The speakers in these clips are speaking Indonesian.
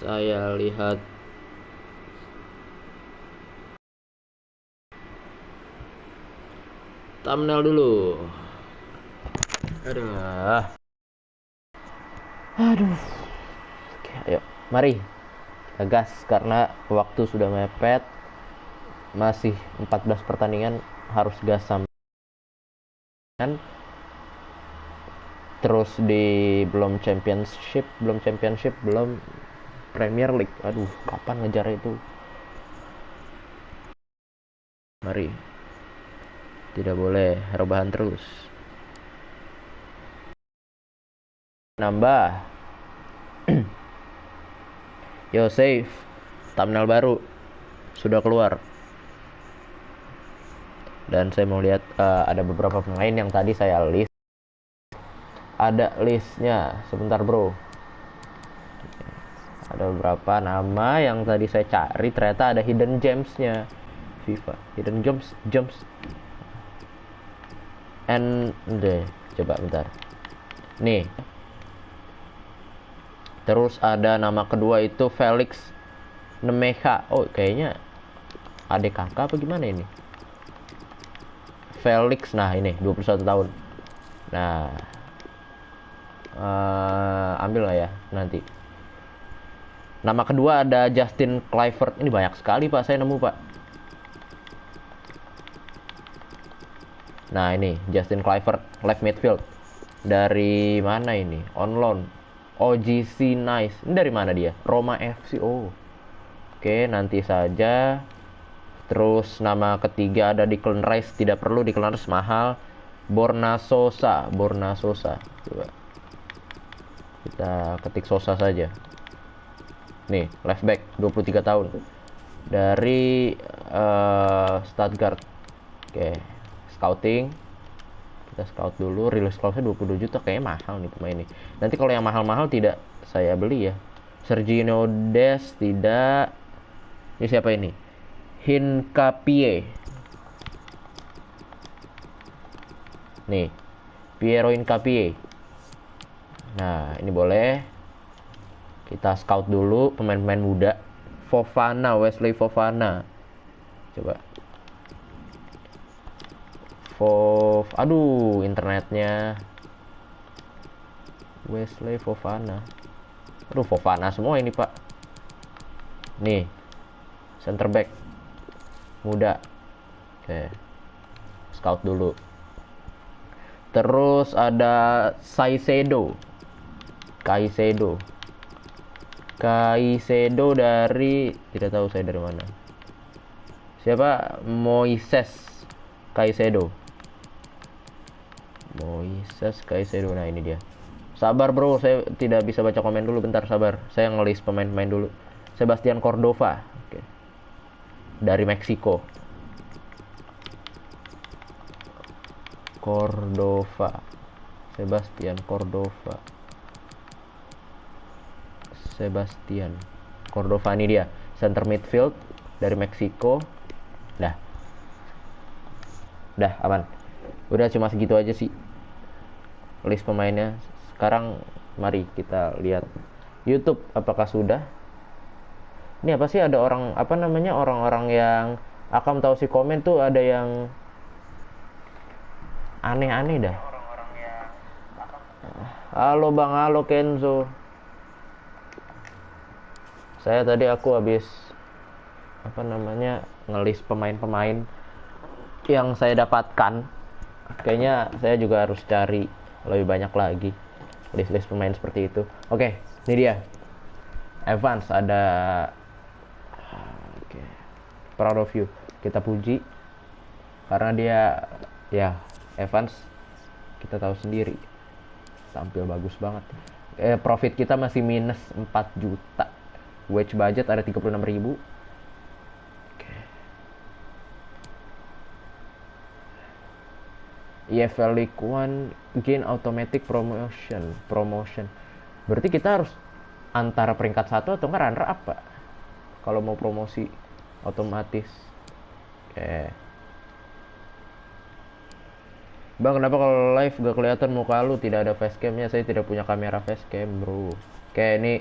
Saya lihat thumbnail dulu. Aduh. Oke, ayo. Mari kita gas karena waktu sudah mepet. Masih 14 pertandingan, harus gas sampai. Terus belum championship, belum Premier League. Aduh, kapan ngejar itu? Mari. Tidak boleh rebahan terus. Nambah. Yo, save. Thumbnail baru sudah keluar. Dan saya mau lihat ada beberapa pemain yang tadi saya list. Ada listnya. Sebentar, bro. Ada beberapa nama yang tadi saya cari, ternyata ada hidden gems-nya. FIFA hidden gems and deh, coba bentar. Nih. Terus ada nama kedua itu Felix Nemecha. Oh, kayaknya adik kakak apa gimana ini? Felix, nah ini 21 tahun. Nah, ambil lah ya nanti. Nama kedua ada Justin Kluivert. Ini banyak sekali, Pak, saya nemu, Pak. Nah, ini Justin Kluivert, left midfield. Dari mana ini? On loan. OGC Nice. Ini dari mana dia? Roma FC. Oh. Oke, nanti saja. Terus nama ketiga ada Declan Rice. Tidak perlu, Declan Rice mahal. Borna Sosa. Coba. Kita ketik Sosa saja. Nih, left back 23 tahun. Dari Stuttgart. Oke, scouting. Kita scout dulu. Release clause-nya 22 juta. Kayaknya mahal nih pemain ini. Nanti kalau yang mahal-mahal tidak saya beli ya. Sergio Dest tidak. Ini siapa ini? Hincapie. Nih, Piero Hincapie. Nah, ini boleh. Kita scout dulu pemain-pemain muda. Wesley Fofana. Coba. Aduh, internetnya. Wesley Fofana. Aduh, Fofana semua ini, Pak. Nih. Center back. Muda. Oke. Scout dulu. Terus ada Caicedo dari, tidak tahu saya dari mana. Siapa? Moises Caicedo. Nah, ini dia. Sabar, bro, saya tidak bisa baca komen dulu, bentar, sabar. Saya ngelis pemain-pemain dulu. Sebastian Cordova. Oke. Dari Meksiko. Sebastian Cordova ini dia, center midfield dari Meksiko. Dah aman. Udah cuma segitu aja sih list pemainnya. Sekarang mari kita lihat YouTube apakah sudah. Ini apa sih, ada orang apa namanya, orang-orang yang akan tahu si komen tuh, ada yang aneh-aneh dah. Halo Bang, halo Kenzo. Saya tadi aku habis apa namanya, ngelis pemain-pemain yang saya dapatkan. Kayaknya saya juga harus cari lebih banyak lagi list-list pemain seperti itu. Oke, ini dia. Evans ada. Oke. Proud of you. Kita puji karena dia, ya, Evans kita tahu sendiri tampil bagus banget. Profit kita masih minus 4 juta. Wage budget ada 36.000. EFL League One gain automatic promotion. Berarti kita harus antara peringkat 1 atau enggak runner up, Pak, kalau mau promosi otomatis. Bang, kenapa kalau live gak kelihatan muka lu? Tidak ada facecamnya. Saya tidak punya kamera facecam, bro. Kayak ini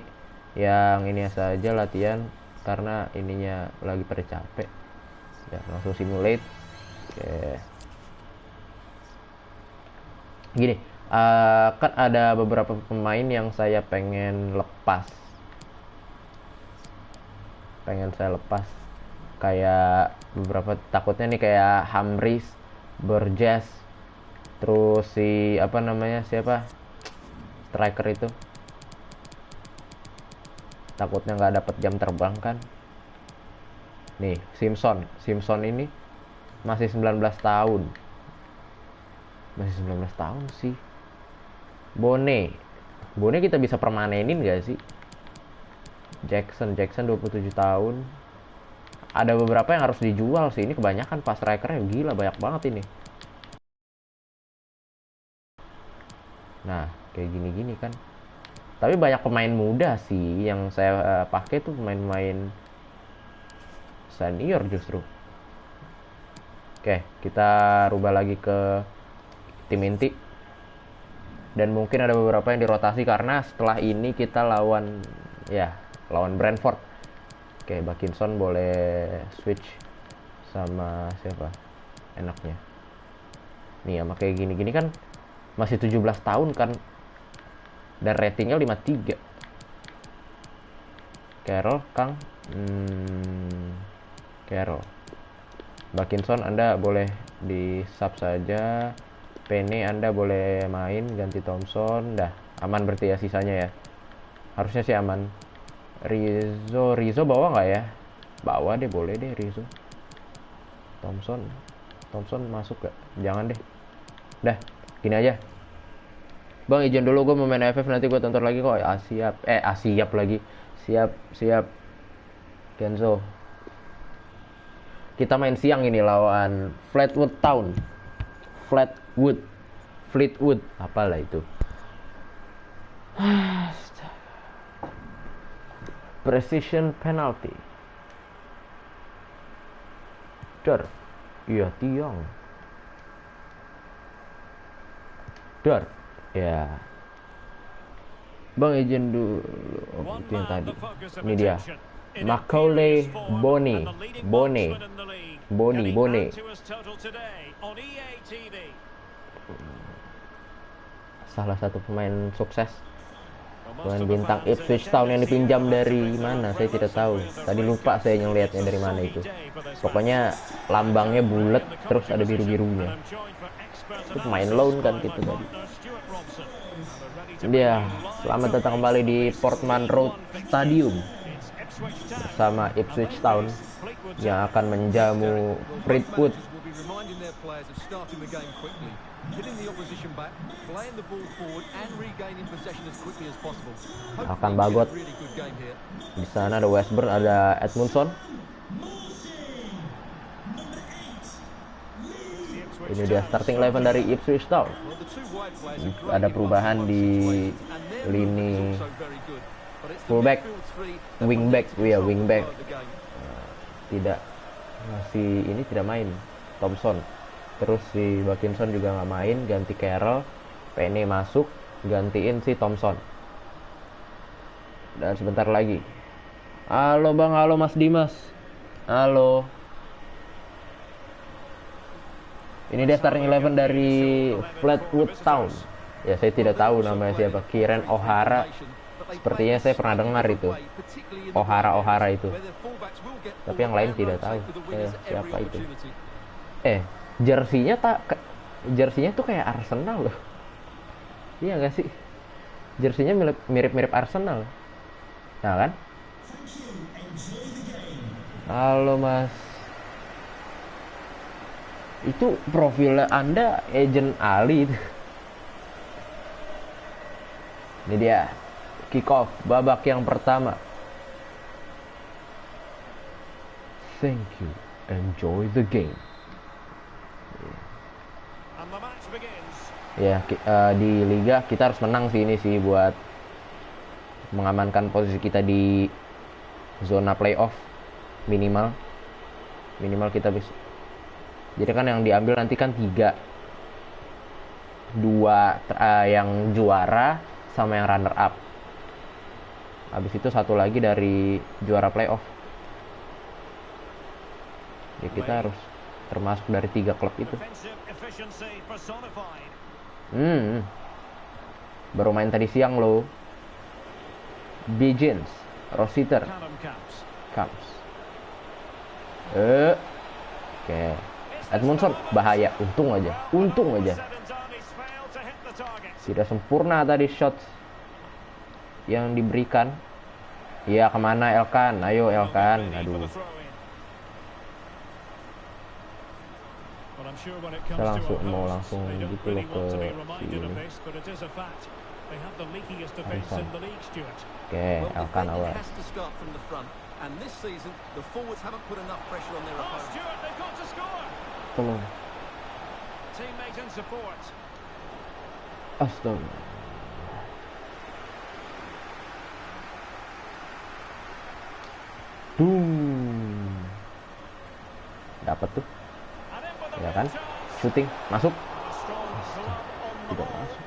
Yang ini saja latihan karena ininya lagi pada capek. Ya, langsung simulate. Oke. Gini, kan ada beberapa pemain yang saya pengen lepas. Kayak beberapa, takutnya nih kayak Humphries, Burgess, terus si apa namanya, siapa striker itu, takutnya nggak dapat jam terbang kan. Nih Simpson ini masih 19 tahun, sih. Bone kita bisa permanenin gak sih? Jackson 27 tahun. Ada beberapa yang harus dijual sih. Ini kebanyakan pas strikernya, gila banyak banget ini. Nah, kayak gini-gini kan. Tapi banyak pemain muda sih yang saya pakai tuh, pemain-pemain senior justru. Oke, kita rubah lagi ke tim inti. Dan mungkin ada beberapa yang dirotasi karena setelah ini kita lawan Brentford. Oke, Bakinson boleh switch sama siapa enaknya. Nih sama kayak gini-gini kan masih 17 tahun kan. Dan ratingnya 53. Carroll, Kang. Carroll. Bakinson Anda boleh di sub saja. Penny Anda boleh main ganti Thompson. Dah, aman berarti ya sisanya ya. Harusnya sih aman. Rizzo bawa nggak ya? Bawa deh, boleh deh Rizzo. Thompson masuk gak? Jangan deh. Dah, gini aja. Bang, izin dulu, gue mau main FF, nanti gue tonton lagi kok. Siap lagi. Siap. Kenzo. Kita main siang ini lawan Fleetwood Town. Fleetwood. Apalah itu. Precision penalty. Iya, tiang. Ya. Bang, izin dulu. Itu yang tadi. Ini dia. Macaulay Bone. Salah satu pemain sukses, pemain bintang Ipswich Town yang dipinjam dari mana saya tidak tahu. Tadi lupa saya ngelihatnya dari mana itu. Pokoknya lambangnya bulat terus ada biru-birunya. Itu pemain loan kan gitu tadi. Dia selamat datang kembali di Portman Road Stadium bersama Ipswich Town yang akan menjamu Fleetwood. Akan Bagot. Di sana ada Westburn, ada Edmundson. Ini dia starting 11 dari Ipswich Town. Ada perubahan di lini fullback, wingback. Tidak main Thompson. Terus si Bakinson juga nggak main, ganti Carroll. Penny masuk, gantiin si Thompson. Dan sebentar lagi. Halo Bang, halo Mas Dimas. Halo. Ini dia starting 11 dari Fleetwood Town. Ya, saya tidak tahu namanya siapa. Kieran O'Hara. Sepertinya saya pernah dengar itu. O'Hara itu. Tapi yang lain tidak tahu. Siapa itu? Jersinya tuh kayak Arsenal loh. Iya gak sih? Jersinya mirip-mirip Arsenal. Nah kan? Halo Mas. Itu profil Anda Agent Ali itu. Ini dia kick off babak yang pertama. Thank you. Enjoy the game. Ya, di Liga kita harus menang sih ini sih buat mengamankan posisi kita di zona playoff minimal kita bisa. Jadi kan yang diambil nanti kan 3, 2 yang juara sama yang runner up. Habis itu satu lagi dari juara playoff. Ya kita harus termasuk dari 3 klub itu. Baru main tadi siang loh. Begins, Rossiter, Camps. Oke. Edmundson bahaya, untung aja. Tidak sempurna tadi shot yang diberikan. Iya, kemana Elkan? Ayo Elkan. Aduh. Saya mau langsung gitu loh ke sini. Oke, Elkan awal. Tolong. Astaga. Dapat tuh. Ya kan? Shooting, masuk. Tidak masuk.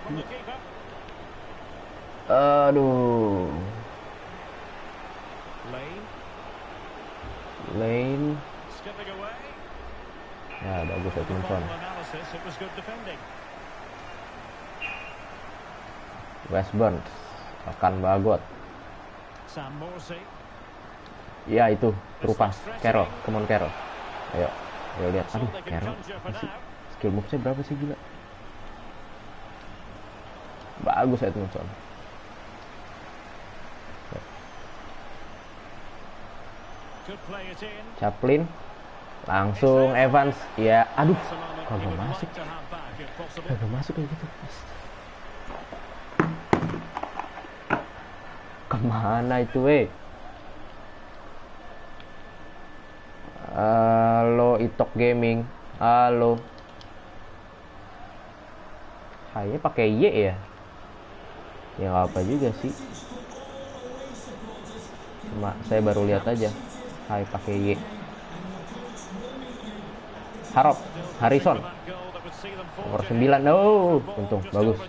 Aduh. Lane. Ya, bagus Edmundson. Westburn akan bagot. Ya itu, terupas. Carroll, come on Carroll. Ayo lihat. Aduh, Carroll. Skill move-nya berapa sih gila? Bagus Edmundson. Chaplin. Langsung Evans. Ya, aduh. Kagak masuk kayak gitu. Kemana itu, Halo, Itok Gaming. Halo. Kayaknya pakai Y ya. Ya nggak apa juga sih. Cuma saya baru lihat aja. Hai pakai Y. Harrison. Nomor 9. Oh, untung bagus.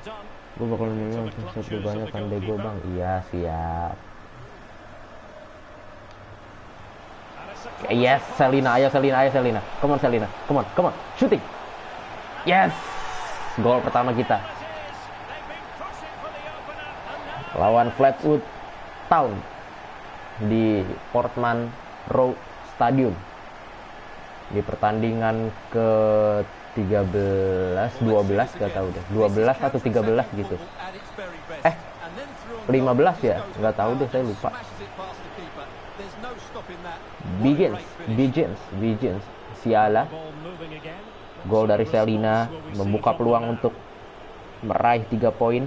Gue bakal bilang satu banyak pandai gue bang. Iya siap. Yes, Selina. Come on Selina. Come on. Shooting. Yes. Gol pertama kita. Lawan Fleetwood Town di Portman Road Stadium. Di pertandingan ke 13, 12 gak tahu deh. 12 atau 13 gitu. 15 ya? Nggak tahu deh, saya lupa. Begins. Siala. Gol dari Selina membuka peluang untuk meraih 3 poin.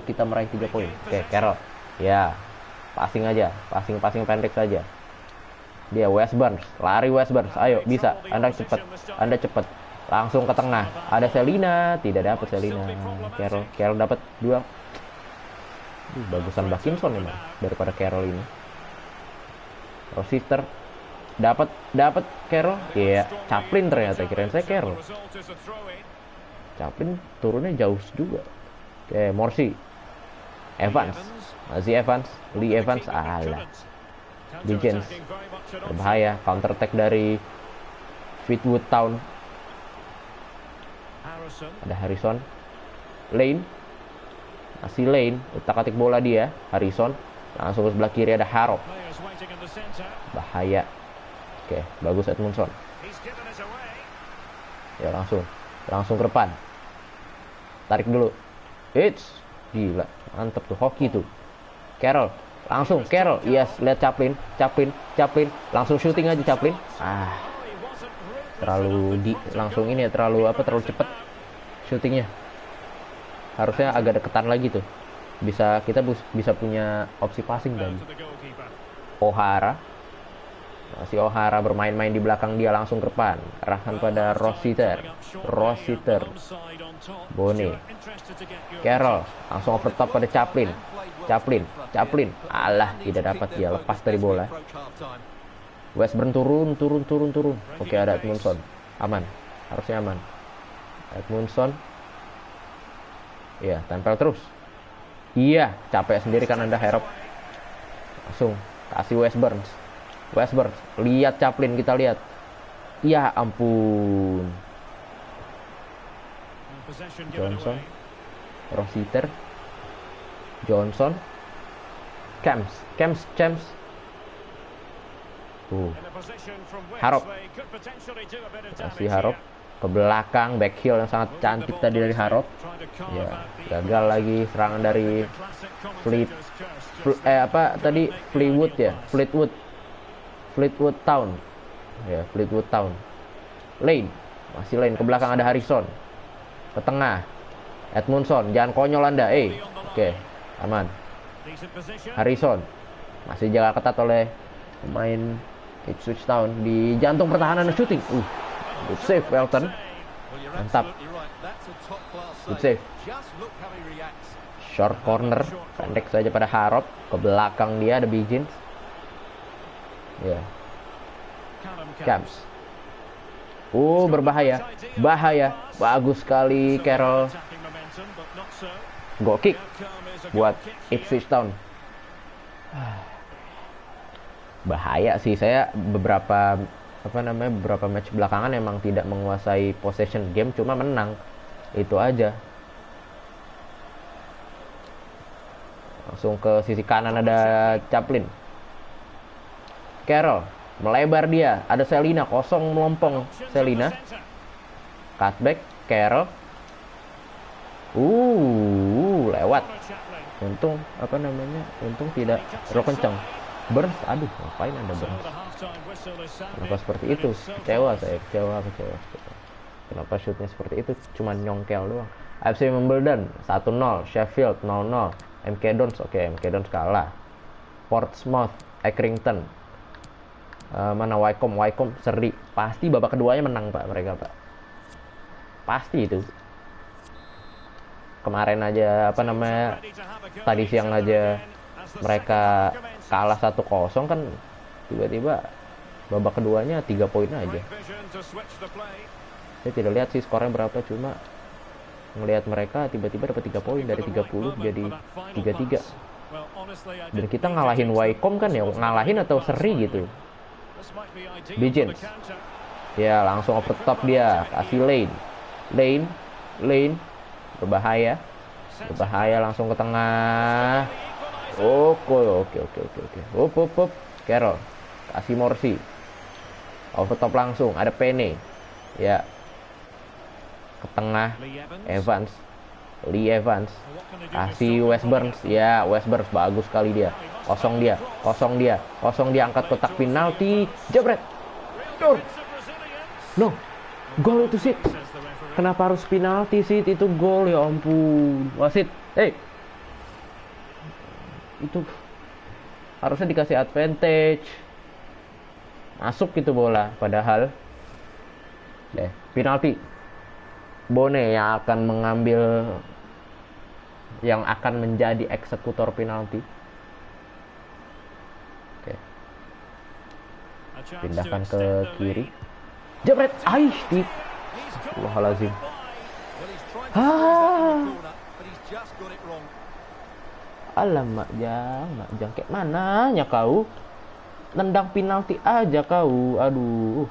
Kita meraih 3 poin. Oke, Carroll. Ya. Passing aja. Passing pendek saja. Dia Westburn. Lari Westburn. Ayo, bisa. Anda cepat. Langsung ke tengah. Ada Selina, tidak dapat Selina. Carroll dapat 2. Bagusan Bakinson emang daripada Carroll ini. Rossiter dapat Carroll. Iya, Chaplin ternyata, kirain saya Carroll. Chaplin turunnya jauh juga. Oke, Morsi. Lee Evans. Alah. Begins. Berbahaya. Counter attack dari Fleetwood Town. Ada Harrison. Lane. Masih Lane. Utak-atik bola dia. Harrison. Langsung ke sebelah kiri ada Harrop. Bahaya. Oke, bagus Edmundson. Ya langsung ke depan. Tarik dulu. Gila, mantep tuh, hoki tuh. Carroll. Yes, lihat Chaplin. Langsung shooting aja Chaplin. Terlalu terlalu cepet shootingnya. Harusnya agak deketan lagi tuh. Kita bisa punya opsi passing dan O'Hara. Masih O'Hara bermain-main di belakang dia, langsung ke depan. Arahkan pada Rossiter. Bone. Carroll langsung over top pada Chaplin. Alah, tidak dapat dia, lepas dari bola. Westburn turun. Oke, ada Edmundson. Harusnya aman. Edmundson. Ya, tempel terus. Iya, capek sendiri kan Anda, Harop. Langsung kasih Wes Burns. Lihat Chaplin, kita lihat. Ya ampun. Johnson, Rositer, Johnson, Camps. Harop. Kasih Harop ke belakang, back heel yang sangat cantik tadi dari Harop. Ya, gagal lagi serangan dari Fleetwood Town. Ya, Fleetwood Town. Lane, masih Lane, ke belakang ada Harrison. Ke tengah Edmundson, jangan konyol Anda. Oke, aman. Harrison masih jaga ketat oleh pemain Ipswich Town di jantung pertahanan, shooting. Good save Welton. Mantap. Good save. Short corner, pendek saja pada Harop. Ke belakang dia ada Biggins. Ya. Camps. Berbahaya. Bagus sekali Carroll. Goal kick buat Ipswich Town. Bahaya sih, saya beberapa match belakangan emang tidak menguasai possession game, cuma menang. Itu aja. Langsung ke sisi kanan ada Chaplin. Carroll melebar dia, ada Selina, kosong melompong Selina. Cutback Carroll. Lewat. Untung tidak terlalu kencang. Burns, aduh, ngapain Anda Burns? Kenapa seperti itu? Kecewa. Kenapa shootnya seperti itu? Cuma nyongkel doang. AFC Wimbledon 1-0, Sheffield 0-0, MK Dons, MK Dons kalah. Portsmouth, Accrington. Mana Wycombe seri. Pasti babak keduanya menang Pak mereka Pak. Pasti itu. Kemarin aja tadi siang aja mereka kalah 1-0 kan, tiba-tiba babak keduanya 3 poin aja. Saya tidak lihat sih skornya berapa, cuma ngelihat mereka tiba-tiba dapat 3 poin dari 30 jadi 3-3. Dan kita ngalahin Wycombe kan ya, ngalahin atau seri gitu. Biggins. Ya, langsung over top dia, kasih Lane. Berbahaya langsung ke tengah. Oke. Carroll kasih Morsi. Over top langsung, ada Penne. Ya. Ke tengah Lee Evans. Kasih Wes Burns. Ya, Wes Burns bagus sekali dia. Kosong dia, angkat kotak penalti. Jebret. No. Gol itu sih. Kenapa harus penalti sih? Itu gol, ya ampun. Wasit. Itu harusnya dikasih advantage. Masuk gitu bola, padahal penalti. Bone yang akan menjadi eksekutor penalti. Oke. Pindahkan ke kiri. Jebret. Astagfirullahaladzim. Alamak, Jang, kayak mananya kau? Nendang penalti aja kau. Aduh.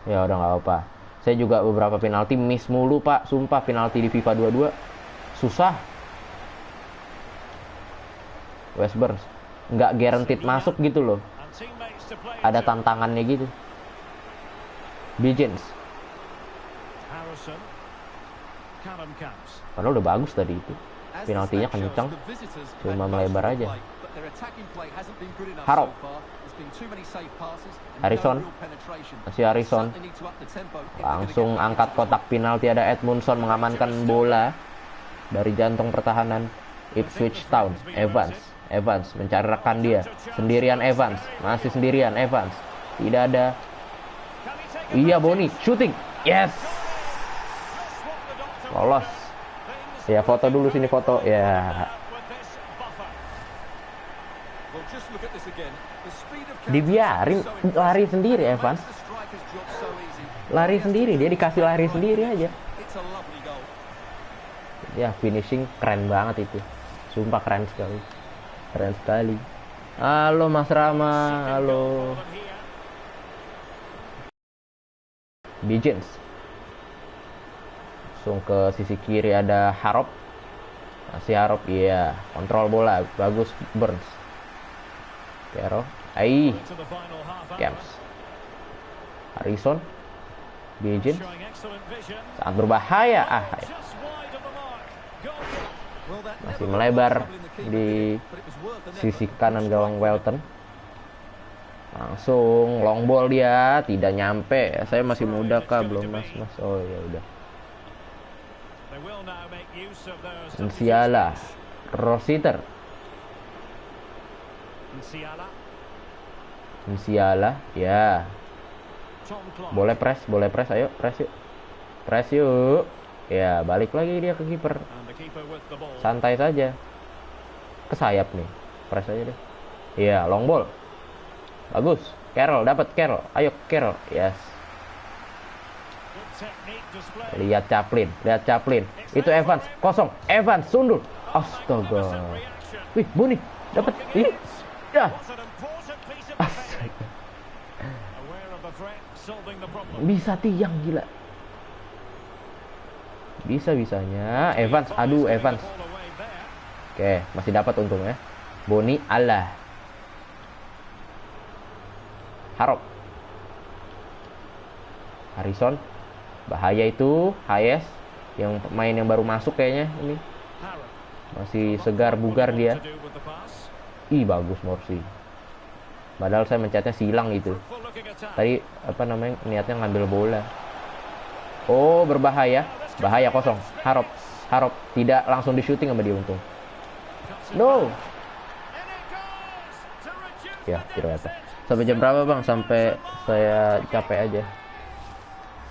Ya udah nggak apa-apa. Saya juga beberapa penalti miss mulu Pak. Sumpah, penalti di FIFA 22 susah. Wes Burns nggak guaranteed masuk gitu loh. Ada tantangannya gitu. Biggins. Padahal udah bagus tadi itu. Penaltinya kencang, cuma melebar aja. Harop. Harrison. Langsung angkat kotak penalti, ada Edmundson mengamankan bola dari jantung pertahanan Ipswich Town. Evans mencari rekan dia. Masih sendirian Evans. Tidak ada. Iya, Boni, shooting. Yes. Lolos. Ya, foto dulu sini, foto. Ya. Dibiarin lari sendiri Evans. Lari sendiri, dia dikasih lari sendiri aja. Ya, finishing keren banget itu. Sumpah keren sekali. Keren sekali. Halo Mas Rama, halo. Bijens. Langsung ke sisi kiri ada Harop. Masih Harop, iya. Kontrol bola, bagus Burns. Kero, Camps. Harrison. Bijens. Sangat berbahaya. Masih melebar di sisi kanan gawang Welton. Langsung long ball dia, tidak nyampe. Saya masih muda kah? Belum mas. Oh ya udah. Musiala, Rositer. Musiala, ya. Boleh press, ayo press yuk. Press yuk. Ya, balik lagi dia ke kiper. Santai saja. Ke sayap nih. Press aja deh. Iya, long ball. Bagus. Carroll dapat Carroll. Ayo Carroll. Yes. Lihat Chaplin. Itu Evans. Kosong. Evans sundul. Astaga. Wih, Boni dapat. Ih. Ya. Astaga. Bisa tiang gila. Bisa-bisanya Evans, aduh Evans. Oke, masih dapat untung ya. Boni Allah. Harop. Harrison. Bahaya itu, Hayes yang pemain yang baru masuk kayaknya ini. Masih segar bugar dia. Ih, bagus Morsi. Padahal saya mencetnya silang gitu. Tadi apa namanya? Niatnya ngambil bola. Oh, berbahaya. Bahaya kosong. Harop tidak langsung di shooting sama dia untung. No. Ya, kira apa? Sampai jam berapa bang? Sampai saya capek aja.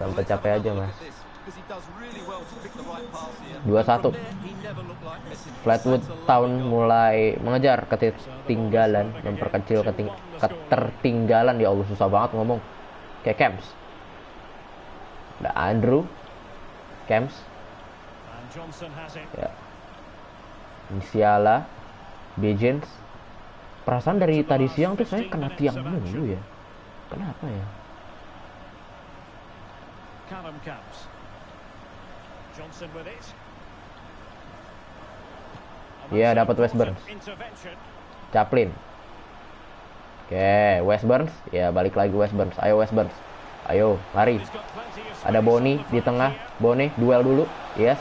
Sampai capek aja mas. 2-1. Flatwood Town mulai mengejar ketertinggalan, memperkecil ketertinggalan. Ya Allah, susah banget ngomong. Kayak Camps. Ada Andrew. Camps. Ya. Musiala. Bijens. Perasaan dari tadi siang tuh saya kena tiang dulu ya. Kenapa ya? Iya, dapat West Burns. Chaplin. Oke, West Burns. Ya, balik lagi West Burns. Ayo West Burns. Ayo, lari. Ada Boni di tengah. Boni, duel dulu. Yes.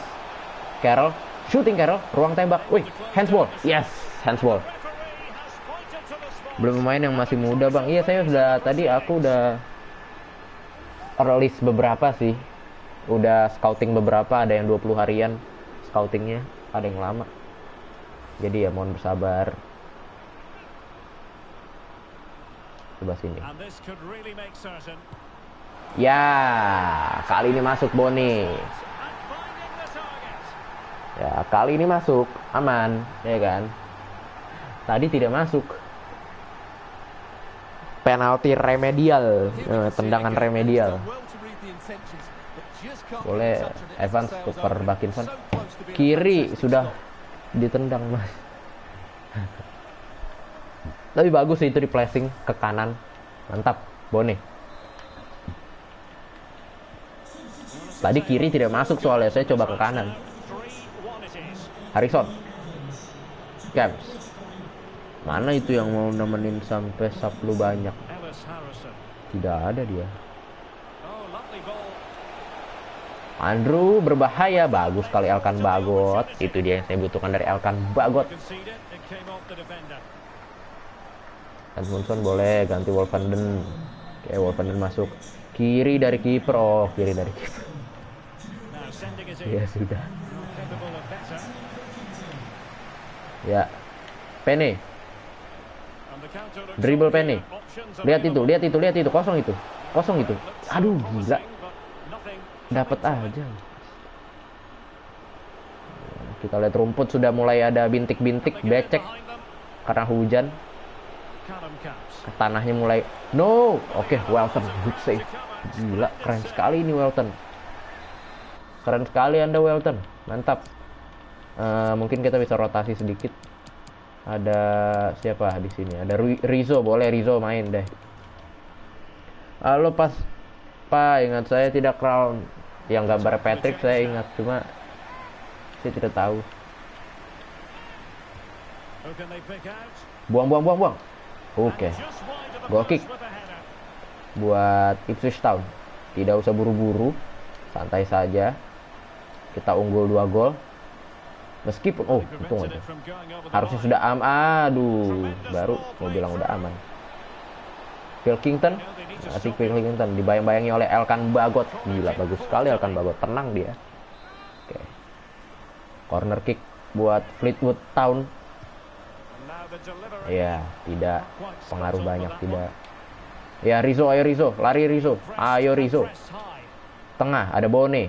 Carroll. Shooting Carroll. Ruang tembak. Wih, handsball. Yes, handsball. Belum pemain yang masih muda bang. Iya, saya sudah tadi aku udah release beberapa sih. Udah scouting beberapa. Ada yang 20 harian scoutingnya. Ada yang lama. Jadi ya mohon bersabar. Coba sini. Ya, kali ini masuk Boni. Ya, kali ini masuk. Aman, ya kan? Tadi tidak masuk. Penalti remedial, tendangan remedial. Boleh Evans tukar Bakinson. Kiri sudah ditendang mas. Tapi bagus sih itu di flashing ke kanan. Mantap Boni. Tadi kiri tidak masuk soalnya saya coba ke kanan. Harrison. Camps. Mana itu yang mau nemenin sampai Saplu banyak? Tidak ada dia. Andrew berbahaya. Bagus sekali Elkan Bagot. Itu dia yang saya butuhkan dari Elkan Bagot. Edmundson boleh ganti Wolfenden. Oke, Wolfenden masuk. Kiri dari kiper. Oh, kiri dari kiper. Ya sudah. Ya. Penny. Dribble Penny. Lihat itu. Kosong itu. Aduh, gila. Dapat aja. Kita lihat rumput sudah mulai ada bintik-bintik, becek karena hujan. Tanahnya mulai no. Oke, Welton good save. Gila, keren sekali ini Welton. Keren sekali Anda Welton. Mantap. Mungkin kita bisa rotasi sedikit. Ada siapa di sini? Ada Rizzo, boleh Rizzo main deh. Lalu pas Pak, ingat saya tidak crown. Yang gambar Patrick saya ingat, cuma saya tidak tahu. Buang. Oke. Goal kick buat Ipswich Town. Tidak usah buru-buru, santai saja. Kita unggul 2 gol. Meskipun untung aja. Harusnya sudah aduh, baru mau bilang udah aman. Pilkington, asik Pilkington dibayang-bayangi oleh Elkan Bagot. Gila, bagus sekali Elkan Bagot, tenang dia. Oke. Corner kick buat Fleetwood Town. Ya, tidak pengaruh banyak, tidak. Ya, Rizzo, ayo Rizzo, lari Rizzo. Ayo Rizzo. Tengah ada Bone.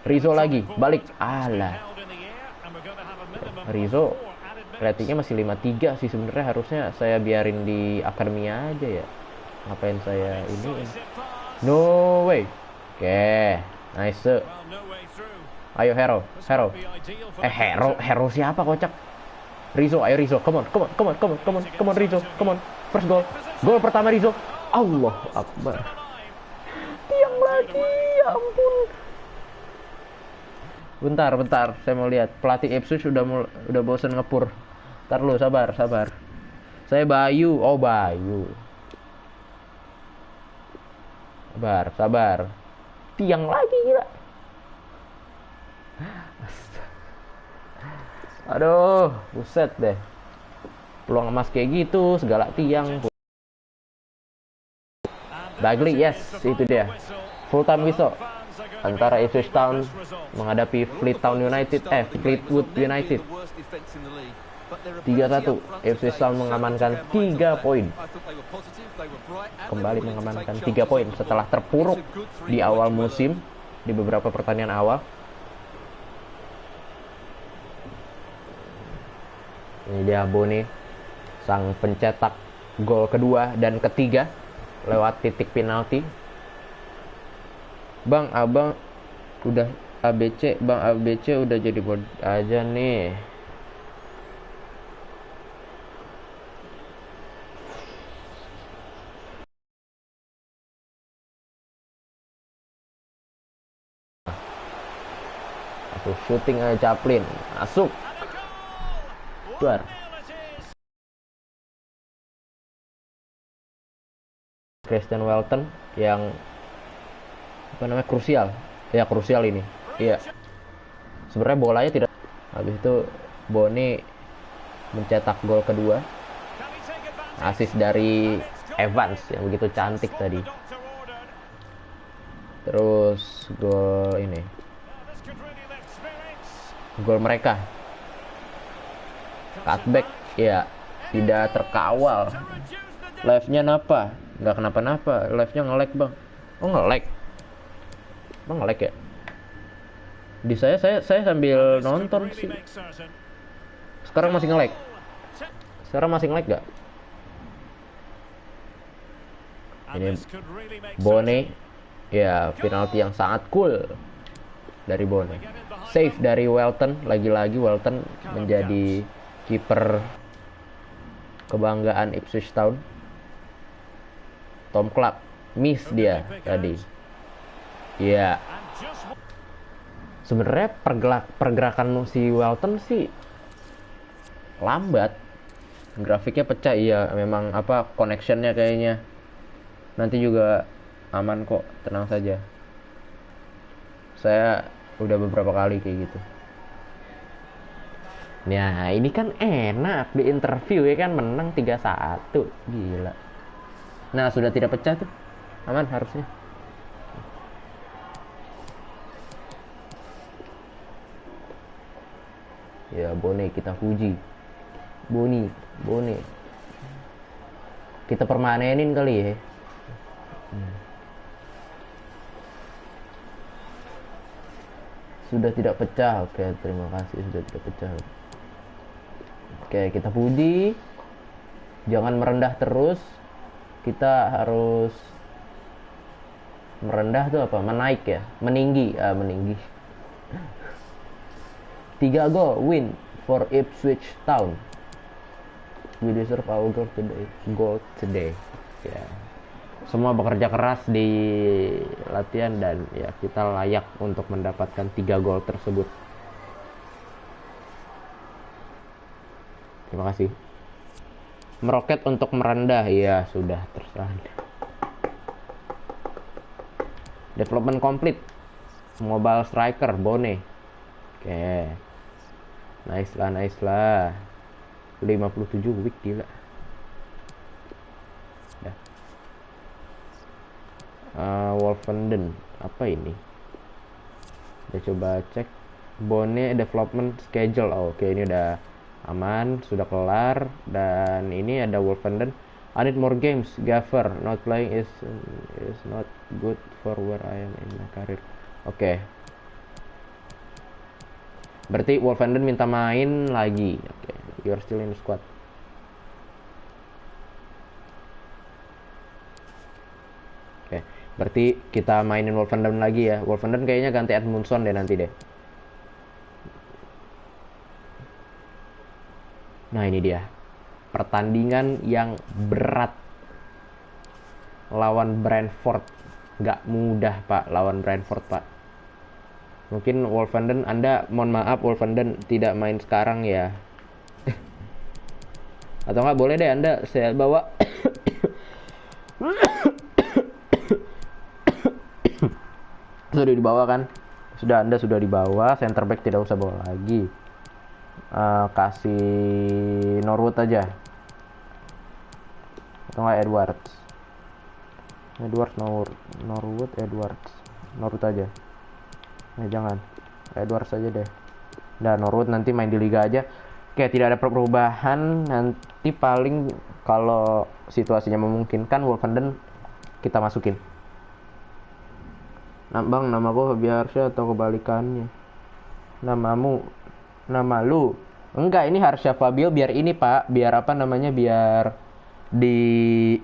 Rizzo lagi, balik. Alah. Rizzo ratingnya masih 53 sih sebenarnya, harusnya saya biarin di akademi aja ya. Ngapain saya ini? No way. Oke, nice. Ayo Hero. Hero siapa kocak? Rizzo, ayo Rizzo. Come on Rizzo. Come on. First goal. Gol pertama Rizzo. Allah Akbar. Tiang lagi, ya ampun. Bentar, saya mau lihat. Pelatih Ipswich udah bosen ngepur. Ntar lu, sabar. Saya Bayu. Oh, Bayu. Sabar. Tiang lagi gila. Aduh, buset deh. Peluang emas kayak gitu, segala tiang. Bagley, yes, itu dia. Full time whistle antara Ipswich Town menghadapi Fleetwood United. 3-1. Ipswich Town mengamankan 3 poin. Kembali mengamankan 3 poin setelah terpuruk di awal musim di beberapa pertandingan awal. Ini dia Bone, sang pencetak gol kedua dan ketiga lewat titik penalti. Bang, abang udah ABC, Bang ABC udah jadi board aja nih. Masuk shooting aja Chaplin, masuk. Luar. Christian Welton yang krusial ini. Iya. Sebenarnya bolanya tidak. Habis itu Bone mencetak gol kedua. Asis dari Evans yang begitu cantik tadi. Terus gol mereka. Cutback, ya, tidak terkawal. Live-nya napa? Nggak kenapa-napa. Live-nya nge-lag, Bang. Oh, nge-lag. Bang, nge-lag ya? Di saya sambil nonton sih. Sekarang masih nge-lag. Nggak? Ini Bone. Ya, penalti yang sangat cool dari Bone. Save dari Welton. Lagi-lagi Welton menjadi kiper kebanggaan Ipswich Town. Tom Clark miss dia tadi. Ya. Sebenarnya pergerakan si Welton sih lambat. Grafiknya pecah, iya, memang connectionnya kayaknya. Nanti juga aman kok, tenang saja. Saya udah beberapa kali kayak gitu. Nah, ini kan enak di interview ya kan, menang 3-1. Gila. Nah, sudah tidak pecah tuh. Aman harusnya. Ya, Bone kita puji. Bone. Kita permanenin kali ya. Sudah tidak pecah. Oke, terima kasih sudah tidak pecah. Oke, kita puji. Jangan merendah terus. Kita harus merendah tuh apa? Menaik ya? Meninggi. Meninggi. 3 gol win for Ipswich Town. We deserve our goal today. Ya. Semua bekerja keras di latihan dan ya kita layak untuk mendapatkan 3 gol tersebut. Terima kasih. Meroket untuk merendah, ya sudah terserah. Development complete. Mobile striker Bone. Oke. Nice lah. 57 week gila. Ya. Wolfenden apa ini? Kita coba cek Bone development schedule. Oke, ini udah aman, sudah kelar. Dan ini ada Wolfenden. I need more games, Gaffer. Not playing is not good for where I am in my career. Oke. Berarti Wolfenden minta main lagi. Oke, you're still in the squad. Oke, berarti kita mainin Wolfenden lagi ya. Wolfenden kayaknya ganti Edmundson deh nanti deh. Nah, ini dia. Pertandingan yang berat. Lawan Brentford. Nggak mudah, Pak. Lawan Brentford, Pak. Mungkin Wolfenden, Anda mohon maaf Wolfenden tidak main sekarang ya. Atau nggak, boleh deh Anda saya bawa. Sudah dibawa kan? Anda sudah dibawa. Center back tidak usah bawa lagi. Kasih Norwood aja atau nggak Edwards aja. Jangan Edwards aja deh. Dan Norwood nanti main di liga aja. Oke, tidak ada perubahan. Nanti paling kalau situasinya memungkinkan Wolfenden kita masukin. Bang, namaku Fabiarsya atau kebalikannya? Nama lu. Enggak, ini Harsha Fabio biar ini, Pak. Biar apa namanya? Biar di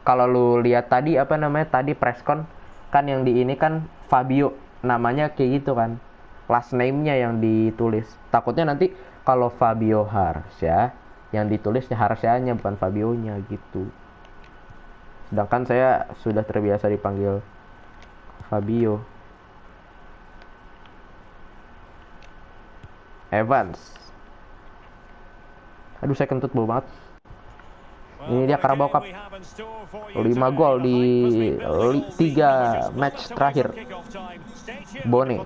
kalau lu lihat tadi apa namanya? Tadi presscon kan yang di ini kan Fabio. Namanya kayak gitu kan. Last name-nya yang ditulis. Takutnya nanti kalau Fabio Harsha yang ditulisnya Harsha-nya bukan Fabio-nya gitu. Sedangkan saya sudah terbiasa dipanggil Fabio. Evans. Aduh, saya kentut bau banget. Ini dia Carabao Cup. 5 gol di 3 match terakhir. Bone.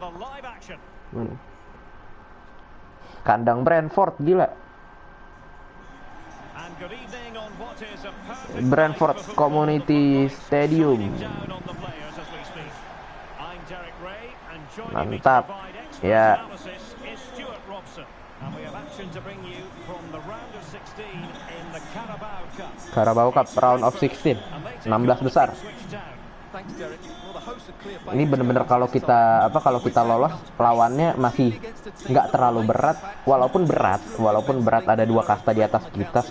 Kandang Brentford, gila. Brentford Community Stadium. Mantap. Ya. Carabao Cup round of 16, 16 besar. Ini bener-bener kalau kita lolos lawannya masih nggak terlalu berat, walaupun berat ada 2 kasta di atas kita,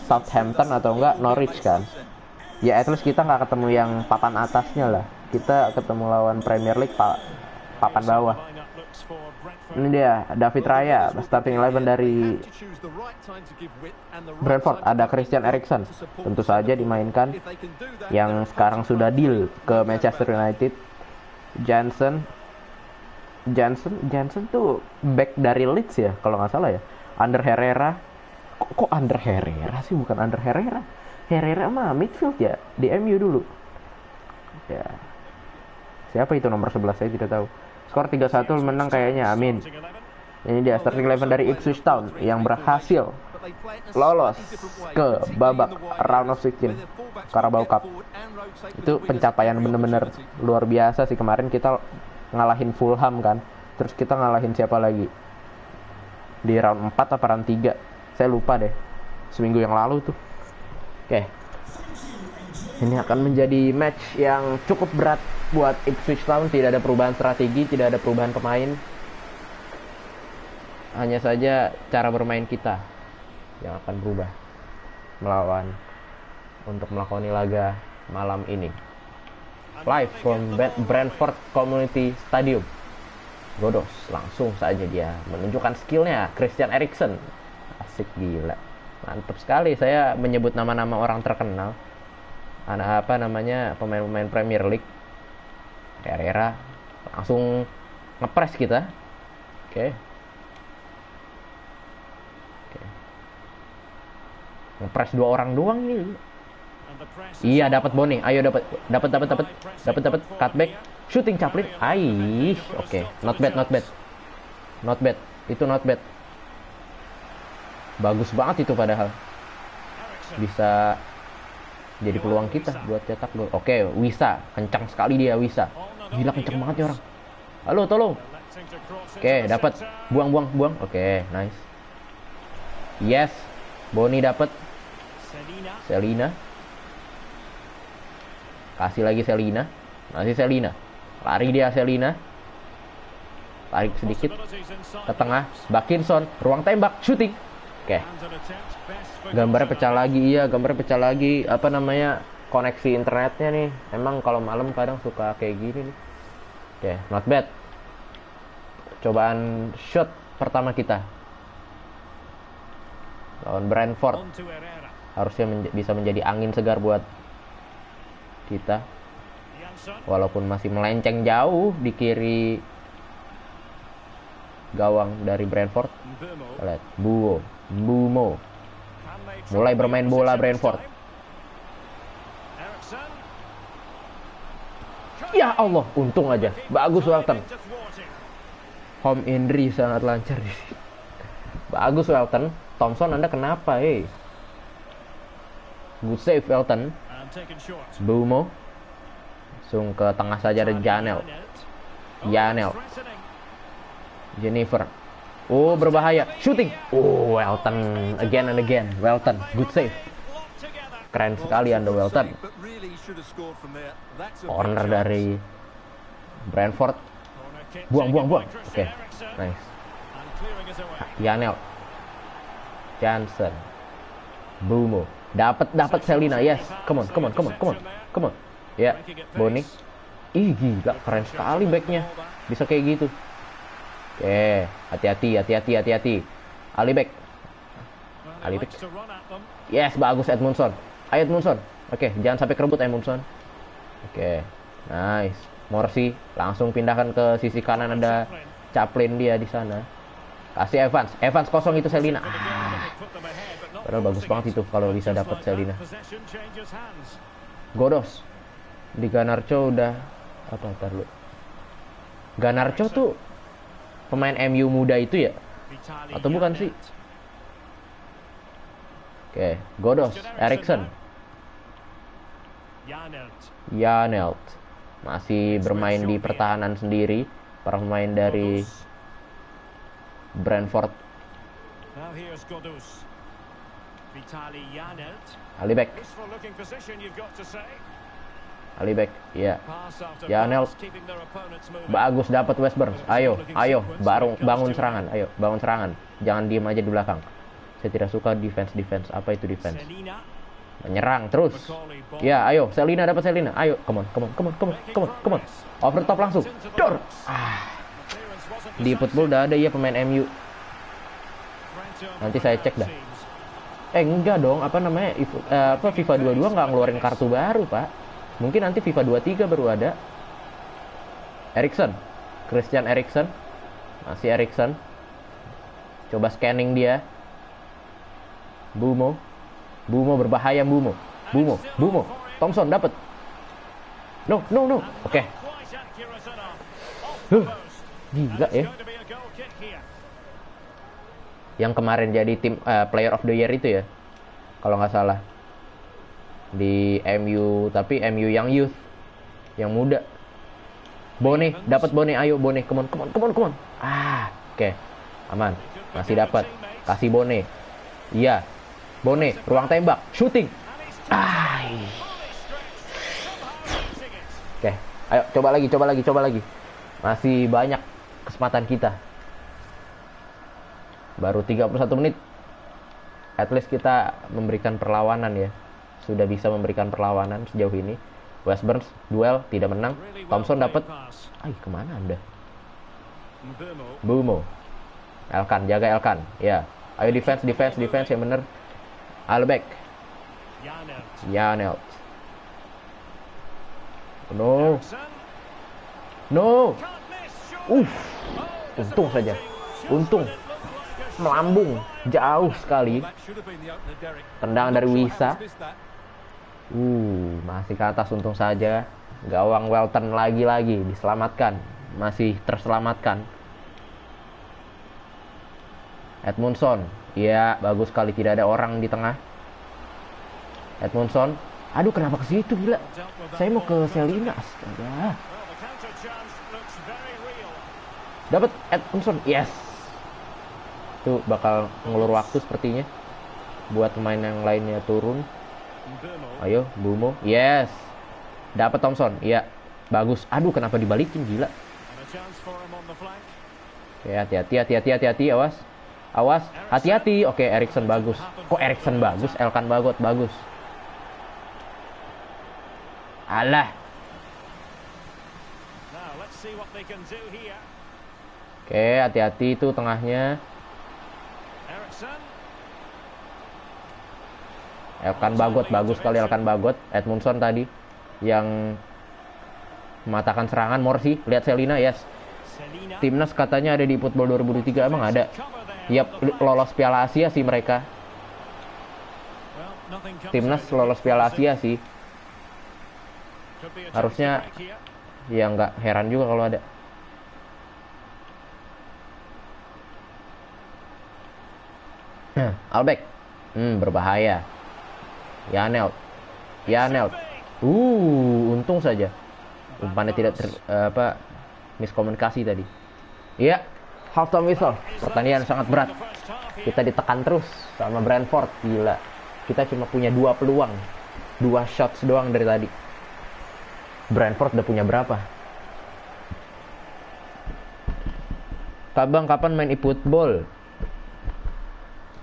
Southampton atau enggak Norwich kan. Ya at least kita nggak ketemu yang papan atasnya lah. Kita ketemu lawan Premier League papan bawah. Ini dia David Raya, starting 11 dari Brentford. Ada Christian Eriksen, tentu saja dimainkan, yang sekarang sudah deal ke Manchester United. Jansen tuh back dari Leeds ya kalau nggak salah ya. Ander Herrera, kok Ander Herrera sih, bukan Ander Herrera. Herrera mah midfield ya di MU dulu ya. Siapa itu nomor 11 saya tidak tahu. Skor 3-1 menang kayaknya, amin. Ini dia starting 11 dari Ipswich Town yang berhasil lolos ke babak round of 16 Carabao Cup. Itu pencapaian bener-bener luar biasa sih. Kemarin kita ngalahin Fulham kan. Terus kita ngalahin siapa lagi? Di round 4 atau round 3? Saya lupa deh. Seminggu yang lalu tuh. Oke. Ini akan menjadi match yang cukup berat buat Ipswich Town. Tidak ada perubahan strategi, tidak ada perubahan pemain. Hanya saja cara bermain kita yang akan berubah untuk melakoni laga malam ini. Live from Brentford Community Stadium. Godos, langsung saja dia menunjukkan skillnya. Christian Eriksen, asik, gila, mantap sekali. Saya menyebut nama-nama orang terkenal, anak apa namanya, pemain-pemain Premier League. Herrera, langsung ngepres kita. Oke. Ngepres 2 orang doang ini. Iya, dapat Boni. Ayo, dapat cutback, shooting Chaplin. Oke. Not bad. Itu not bad. Bagus banget itu padahal. Bisa jadi peluang kita buat cetak gol. Oke, Wisa, kencang sekali dia, Wisa. Gila, kencang banget ya orang. Halo, tolong. Oke, dapat. Buang. Oke, nice. Yes. Boni dapat. Selina. Kasih lagi Selina. Masih Selina. Lari dia Selina. Tarik sedikit ke tengah. Bakinson, ruang tembak, shooting. Oke. Gambarnya pecah lagi. Iya, gambarnya pecah lagi. Apa namanya? Koneksi internetnya nih. Emang kalau malam kadang suka kayak gini nih. Oke, not bad. Cobaan shot pertama kita lawan Brentford. Harusnya bisa menjadi angin segar buat kita. Walaupun masih melenceng jauh di kiri gawang dari Brentford. Lihat, Bumo. Mulai bermain bola Brentford. Ya Allah, untung aja. Bagus Welton. Home injury sangat lancar di sini. Bagus Welton. Thompson, Anda kenapa, Good save Welton. Bumo. Langsung ke tengah saja ada Janel. Jennifer. Oh, berbahaya. Shooting. Oh, Welton. Again and again. Welton. Good save. Keren sekali Anda, Welton. Corner dari Brentford. Buang. Oke. Nice. Janel. Johnson. Bumo. Dapat Selina. Yes. Come on. Ya, Boni. Ih, gila, keren sekali backnya. Bisa kayak gitu. Oke, hati-hati. Ali back. Yes, bagus Edmundson. Ayo Edmundson. Oke, jangan sampai kerebut Edmundson. Oke, nice. Morsi langsung pindahkan ke sisi kanan, ada Chaplin dia di sana. Kasih Evans kosong itu Selina. Padahal bagus banget itu kalau bisa dapat Selina. Godos. Di Garnacho udah apa, ntar lu. Garnacho tuh pemain MU muda itu ya? Atau bukan sih? Oke, Godos, Eriksen. Janelt. Masih bermain di pertahanan sendiri. Para pemain dari Brentford. Ali back, iya. Janelt. Bagus, dapat West Burns. Ayo, bangun serangan. Jangan diem aja di belakang. Saya tidak suka defense. Apa itu defense? Menyerang terus. Ya, ayo, Selina dapat Selina. Ayo, come on. Over top langsung. Dor. Di football udah ada ya pemain MU. Nanti saya cek dah. Enggak dong, apa namanya? FIFA 22 nggak ngeluarin kartu baru, Pak. Mungkin nanti FIFA 23 baru ada. Christian Eriksen. Masih Eriksen. Coba scanning dia. Bumo berbahaya. Bumo. Thompson dapat. No. Oke. Gila ya. Yang kemarin jadi tim Player of the Year itu ya, kalau nggak salah, di MU, tapi MU yang youth, yang muda. Boni, dapat Boni. Ayo Boni, come on. Oke. Aman. Masih dapat. Kasih Boni. Iya. Boni, ruang tembak, shooting. Oke. Ayo coba lagi. Masih banyak kesempatan kita. Baru 31 menit. At least kita memberikan perlawanan ya. Sudah bisa memberikan perlawanan sejauh ini. West Burns duel tidak menang. Thompson dapat. Kemana Anda? Bumo. Elkan, jaga Elkan. Ya. Ayo defense yang bener. Albeck. Janelt. No. No. Untung saja. Untung. Melambung jauh sekali. Tendang dari Wisa. Masih ke atas, untung saja. Gawang Welton lagi diselamatkan. Masih terselamatkan. Edmundson. Ya, bagus sekali, tidak ada orang di tengah. Edmundson. Aduh, kenapa ke situ gila? Saya mau ke Selina. Astaga. Dapat Edmundson. Yes. Itu bakal ngelur waktu sepertinya buat pemain yang lainnya turun. Ayo, Bumo. Yes. Dapat Thompson. Iya. Bagus. Aduh, kenapa dibalikin gila? Oke, hati-hati, awas. Awas, hati-hati. Oke, Erikson bagus. Kok Erikson bagus? Elkan Bagot bagus. Alah. Oke, hati-hati itu tengahnya. Elkan Bagot bagus sekali, Elkan Bagot. Edmundson tadi yang mematahkan serangan. Morsi, lihat Selina, yes. Timnas katanya ada di Football 2023, emang ada? Yap, lolos Piala Asia sih mereka. Timnas lolos Piala Asia sih. Harusnya ya nggak heran juga kalau ada. Albeck. Berbahaya. Janelt. Untung saja umpannya tidak miskomunikasi tadi. Iya, halftime whistle. Pertandingan sangat berat. Kita ditekan terus sama Brentford, gila. Kita cuma punya 2 peluang. 2 shots doang dari tadi. Brentford udah punya berapa? Kabang, kapan main e-football?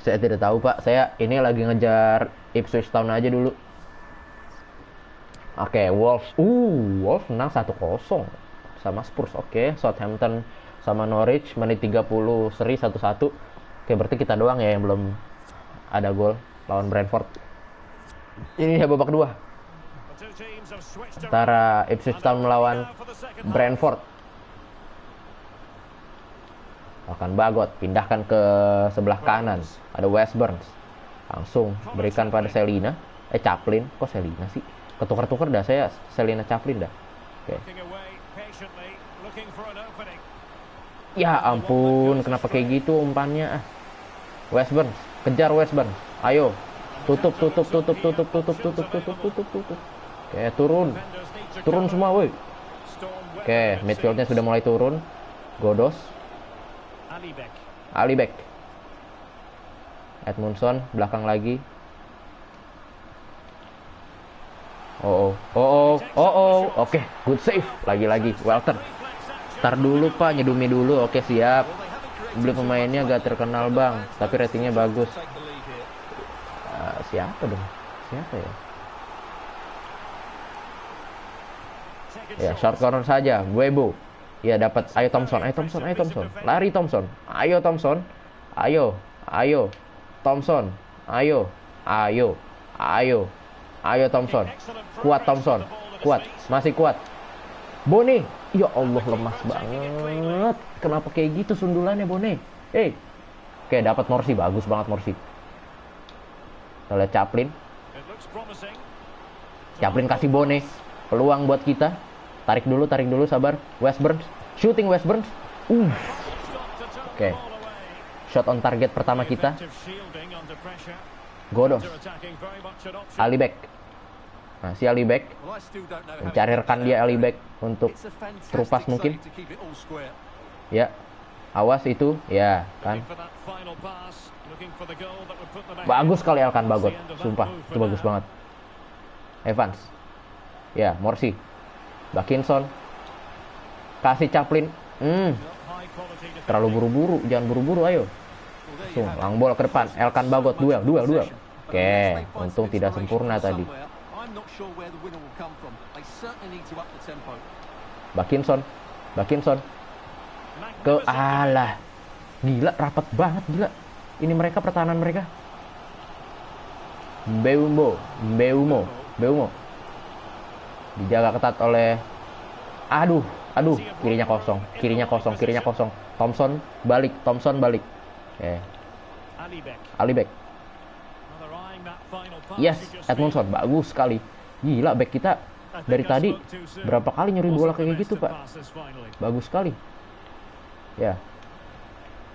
Saya tidak tahu, Pak. Saya ini lagi ngejar Ipswich Town aja dulu. Oke, Wolves. Wolves menang 1-0 sama Spurs. Oke, Southampton sama Norwich menit 30 seri 1-1. Oke, berarti kita doang ya yang belum ada gol lawan Brentford. Ini ya babak 2. Antara Ipswich Town melawan Brentford. Akan Bagot pindahkan ke sebelah kanan. Ada West Burns. Langsung berikan pada Selina. Chaplin. Kok Selina sih? Ketukar-tukar dah saya. Selina Chaplin dah. Oke. Ya ampun, kenapa kayak gitu umpannya? West Burns, kejar West Burns. Ayo. Tutup. Oke, turun. Turun semua, woi. Oke, midfieldnya sudah mulai turun. Godos. Alibek. Edmundson belakang lagi. Oke, good save. Lagi-lagi Welton. Ntar dulu, Pak, nyedumi dulu. Oke, siap. Beli pemainnya gak terkenal, Bang, tapi ratingnya bagus. Siapa dong? Siapa ya? Ya, short corner saja. Webo. Ya, dapat. Ayo Thompson. Lari Thompson. Ayo Thompson. Ayo Thompson. Ayo Thompson. Kuat Thompson. Kuat. Masih kuat. Bone. Ya Allah, lemas banget. Kenapa kayak gitu sundulannya, Bone? Oke, dapat Morsi. Bagus banget Morsi. Kita lihat Chaplin. Chaplin kasih Bone. Peluang buat kita. Tarik dulu, sabar. West Burns. Shooting West Burns. Oke. Shot on target pertama kita. Godos. Alibek. Nah, si Alibek mencari rekan dia Alibek untuk terupas mungkin. Ya. Awas itu. Ya, kan. Bagus sekali Elkan Bagot. Sumpah, itu bagus banget. Evans. Ya, Morsi. Bakinson. Kasih Chaplin. Terlalu buru-buru, jangan buru-buru, ayo. Langsung lang bola ke depan. Elkan Bagot duel. Oke, untung tidak sempurna tadi. Bakinson. ke alah. Gila, rapat banget gila. Ini mereka pertahanan mereka. Mbeumo. Dijaga ketat oleh aduh, kirinya kosong. Thompson balik. Alibek. Yes, Edmondson bagus sekali. Gila, back kita dari tadi berapa kali nyuri bola kayak gitu, Pak. Bagus sekali. Ya.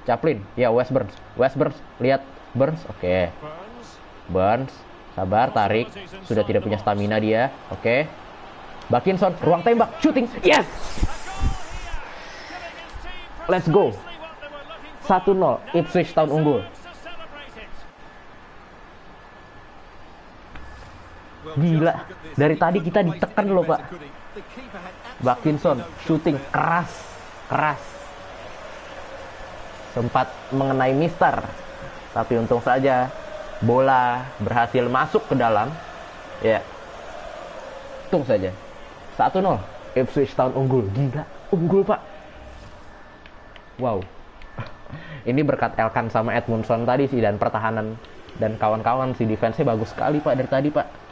Chaplin. Ya, West Burns. Lihat Burns. Oke. Burns, sabar, tarik. Sudah tidak punya stamina dia. Oke. Bakinson, ruang tembak, shooting. Yes. Let's go. 1-0, Ipswich Town unggul. Gila, dari tadi kita ditekan loh, Pak. Bakinson, shooting keras. Sempat mengenai Mister, tapi untung saja bola berhasil masuk ke dalam. Ya, untung saja. 1-0, Ipswich Town unggul. Gila, unggul, Pak. Wow. Ini berkat Elkan sama Edmondson tadi sih, dan pertahanan dan kawan-kawan sih, defense-nya bagus sekali, Pak, dari tadi, Pak.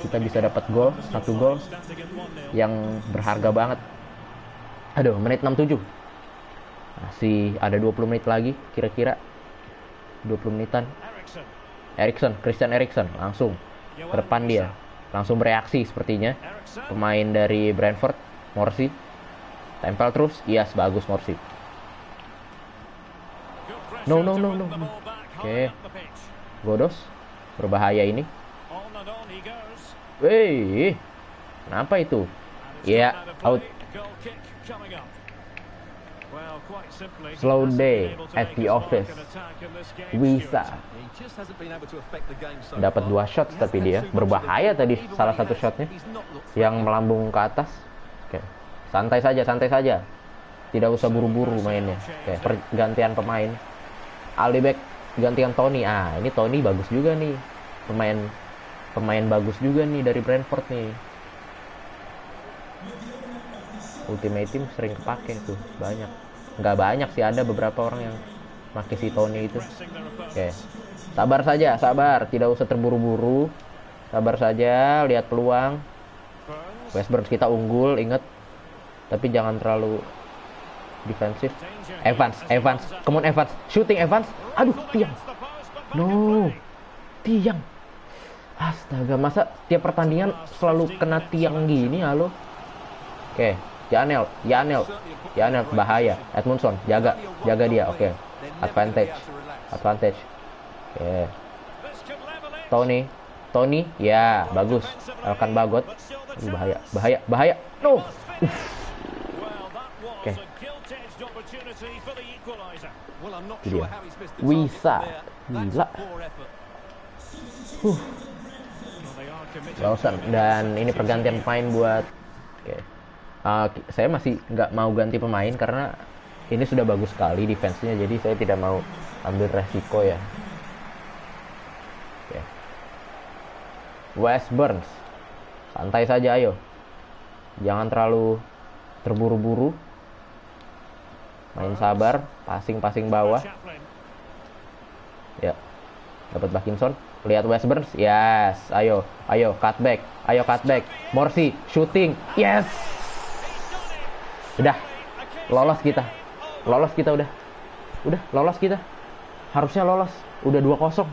Kita bisa dapat gol, 1 gol yang berharga banget. Aduh, menit 67. Masih ada 20 menit lagi kira-kira. 20 menitan. Christian Eriksen langsung ke depan dia. Langsung bereaksi sepertinya. Pemain dari Brentford, Morsi. Tempel terus. Yes, bagus Morsi. No. Oke. Godos. Berbahaya ini. Wih. Kenapa itu? Ya, out. Slow day at the office. Wisa dapat 2 shot, tapi dia berbahaya tadi salah satu shotnya yang melambung ke atas. Oke. Santai saja. Tidak usah buru-buru mainnya. Oke, pergantian pemain. Alibek gantian Tony. Ini Tony bagus juga nih. Pemain bagus juga nih dari Brentford nih. Ultimate Team sering kepake tuh, banyak. Nggak banyak sih, ada beberapa orang yang pakai si Tony itu. Oke. Sabar saja, tidak usah terburu-buru. Sabar saja, lihat peluang. West Burns kita unggul, inget. Tapi jangan terlalu defensif. Evans. Come on Evans. Shooting Evans. Aduh, tiang. No. Tiang. Astaga, masa tiap pertandingan selalu kena tiang gini, halo? Oke, Janel, bahaya. Edmondson, jaga dia, oke. Advantage. Oke. Tony, ya, bagus. Elkan Bagot. Bahaya. No. Oke. Dia. Wisa. Gila. Lawson, dan ini pergantian pemain buat. Oke. Saya masih nggak mau ganti pemain karena ini sudah bagus sekali defense-nya, jadi saya tidak mau ambil resiko ya. Oke. West Burns, santai saja, ayo. Jangan terlalu terburu-buru. Main sabar, passing bawah. Ya. Dapat Bakinson. Lihat West Burns. Yes. Ayo cutback. Morsi shooting. Yes. Udah. Lolos kita udah. Lolos kita. Harusnya lolos. Udah 2-0.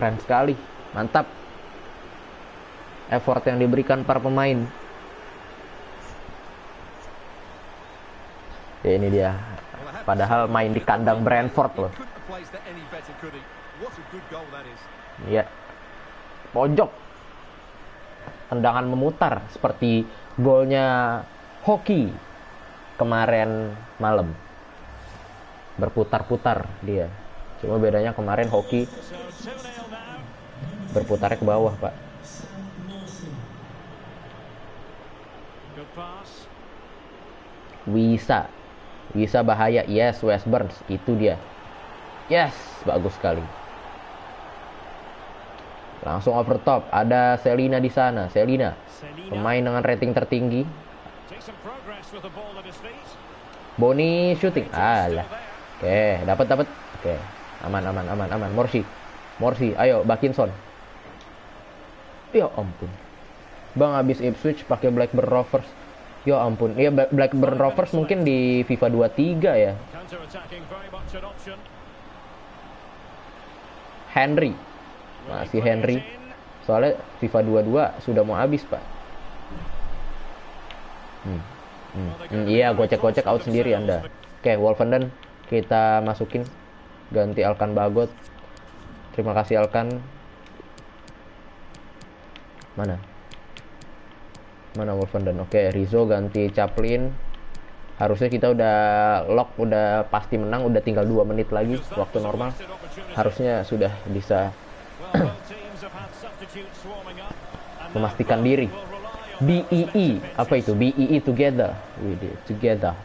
Keren sekali. Mantap. Effort yang diberikan para pemain. Ya, ini dia. Padahal main di kandang Brentford loh. Ya. Pojok. Tendangan memutar seperti golnya Hoki kemarin malam. Berputar-putar dia. Cuma bedanya kemarin Hoki berputarnya ke bawah, Pak. Wisa bahaya. Yes, West Burns. Itu dia. Yes, bagus sekali. Langsung over top. Ada Selina di sana. Selina, pemain dengan rating tertinggi. Boni shooting. Alah. Oke, dapat. Oke. Aman. Morsi, ayo Bakinson. Ya ampun. Bang habis Ipswich pakai Blackburn Rovers. Ya ampun. Iya, Blackburn Rovers mungkin di FIFA 23 ya. Henry. Masih Henry. Soalnya FIFA 22 sudah mau habis, Pak. Iya, gocek out sendiri Anda. Oke, Wolfenden kita masukin. Ganti Alkan Bagot. Terima kasih Alkan. Mana Wolfenden? Oke, Rizzo ganti Chaplin. Harusnya kita udah lock, udah pasti menang, udah tinggal 2 menit lagi waktu normal. Harusnya sudah bisa memastikan diri. BEE, apa itu? BEE together. Together.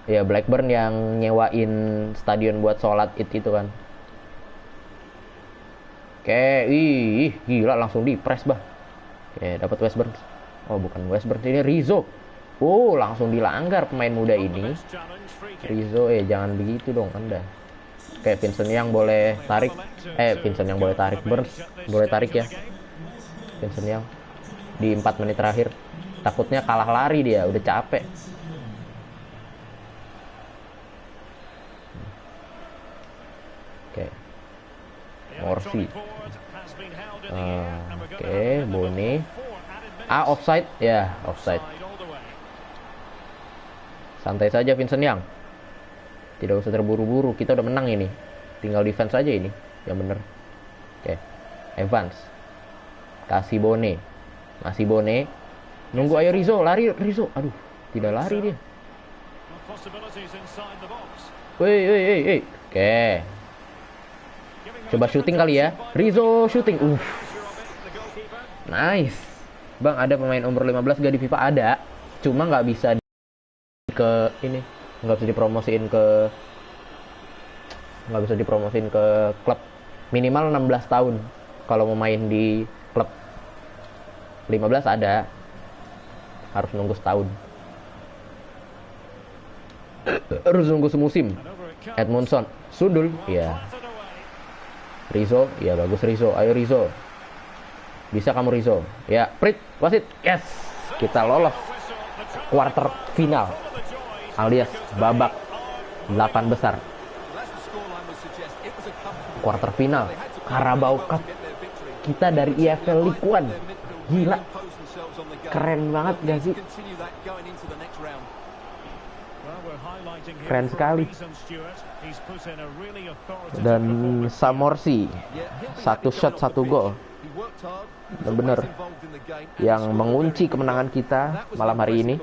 Ya, Blackburn yang nyewain stadion buat sholat itu kan. Oke, gila langsung di press bah. Oke, dapat Westburn. Oh, bukan Westburn, ini Rizzo. Oh, langsung dilanggar pemain muda ini. Rizzo, jangan begitu dong Anda. Oke, Vincent yang boleh tarik. Vincent yang boleh tarik. Burns boleh tarik ya. Vincent yang di 4 menit terakhir. Takutnya kalah lari dia, udah capek. Oke. Morsi. Oke, Boni. Offside. Ya, offside. Santai saja Vincent Yang. Tidak usah terburu-buru, kita udah menang ini. Tinggal defense aja ini, yang bener. Oke. Evans. Kasih Bone. Masih Bone. Nunggu, ayo Rizzo, lari Rizzo. Aduh, tidak lari dia. Woi. Oke. Coba shooting kali ya. Rizzo shooting. Nice. Bang, ada pemain umur 15 gak di FIFA? Ada. Cuma nggak bisa nggak bisa dipromosiin ke klub. Minimal 16 tahun kalau mau main di klub. 15 ada. Harus nunggu setahun. Harus nunggu semusim. Edmondson sundul ya. Rizzo, ya bagus Rizzo. Ayo Rizzo. Bisa kamu Rizzo. Ya, Prit, wasit. Yes. Kita lolos quarter final. Alias babak 8 besar. Quarter final Carabao Cup. Kita dari EFL League One. Gila. Keren banget gak sih? Keren sekali. Dan Samorsi 1 shot 1 gol. Bener-bener yang mengunci kemenangan kita malam hari ini.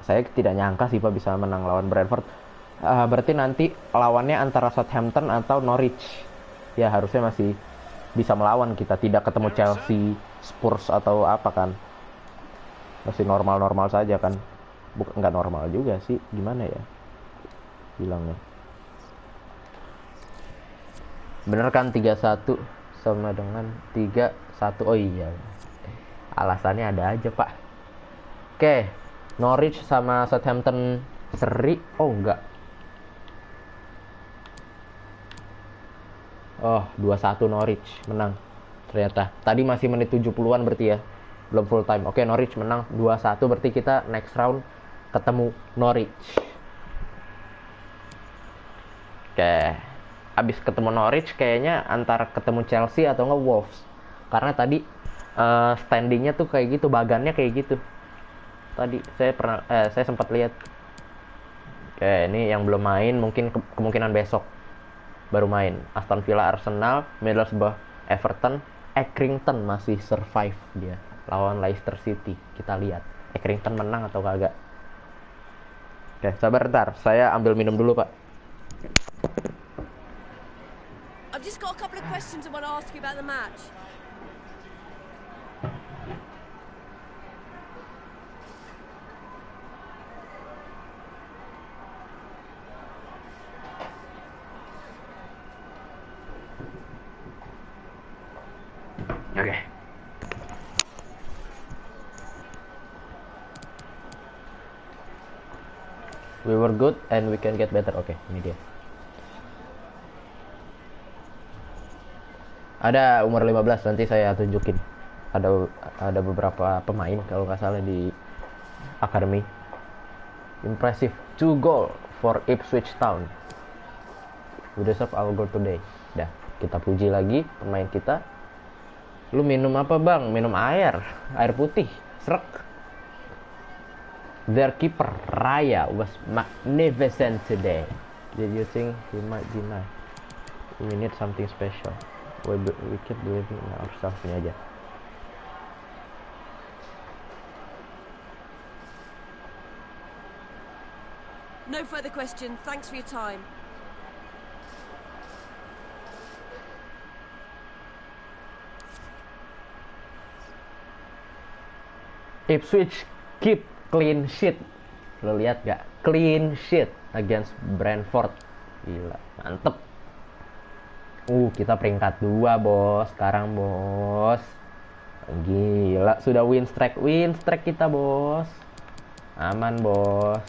Saya tidak nyangka sih Pak bisa menang lawan Brentford. Berarti nanti lawannya antara Southampton atau Norwich. Ya harusnya masih bisa melawan kita. Tidak ketemu Chelsea, Spurs atau apa kan. Masih normal-normal saja kan. Nggak normal juga sih. Gimana ya bilangnya. Bener kan 3-1 sama dengan 3-1. Oh iya. Alasannya ada aja Pak. Oke. Norwich sama Southampton seri. Oh enggak. Oh 2-1 Norwich menang. Ternyata tadi masih menit 70-an berarti ya. Belum full time. Oke, Norwich menang 2-1 berarti kita next round ketemu Norwich. Oke. Abis ketemu Norwich kayaknya antara ketemu Chelsea atau nggak Wolves. Karena tadi standingnya tuh kayak gitu, bagannya kayak gitu. Tadi saya sempat lihat. Oke, ini yang belum main mungkin kemungkinan besok baru main. Aston Villa, Arsenal, Middlesbrough, Everton, Accrington masih survive dia lawan Leicester City. Kita lihat Accrington menang atau kagak. Oke, sabar ntar. Saya ambil minum dulu, Pak. I've just got a couple of questions I want to ask you about the match. We were good and we can get better. Oke, ini dia. Ada umur 15, nanti saya tunjukin. Ada beberapa pemain kalau nggak salah di Academy. Impressive 2 goal for Ipswich Town. We deserve our goal today. Dah, kita puji lagi pemain kita. Lu minum apa bang? Minum air putih, srek. Their keeper Raya was magnificent today. Did you think we might deny? We need something special. We keep believing in ourselves. Ini aja. No further questions. Thanks for your time. Ipswich keep clean sheet. Lo lihat gak? Clean sheet against Brentford. Gila, mantep. Kita peringkat 2 bos. Sekarang bos. Gila, sudah win streak kita bos. Aman bos.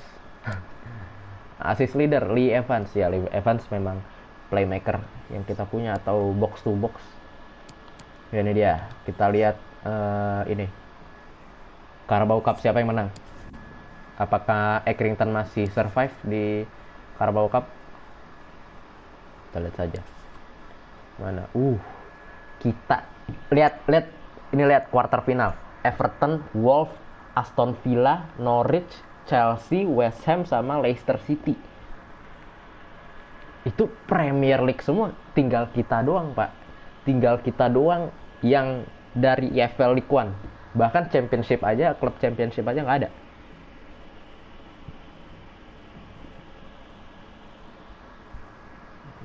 Assist leader Lee Evans. Ya, Lee Evans memang playmaker yang kita punya, atau box to box. Ya, ini dia. Kita lihat ini Carabao Cup, siapa yang menang? Apakah Accrington masih survive di Carabao Cup? Kita lihat saja. Mana? Kita lihat ini, lihat quarter final. Everton, Wolves, Aston Villa, Norwich, Chelsea, West Ham sama Leicester City. Itu Premier League semua. Tinggal kita doang, Pak. Tinggal kita doang yang dari EFL League One. Bahkan championship aja, klub championship aja nggak ada.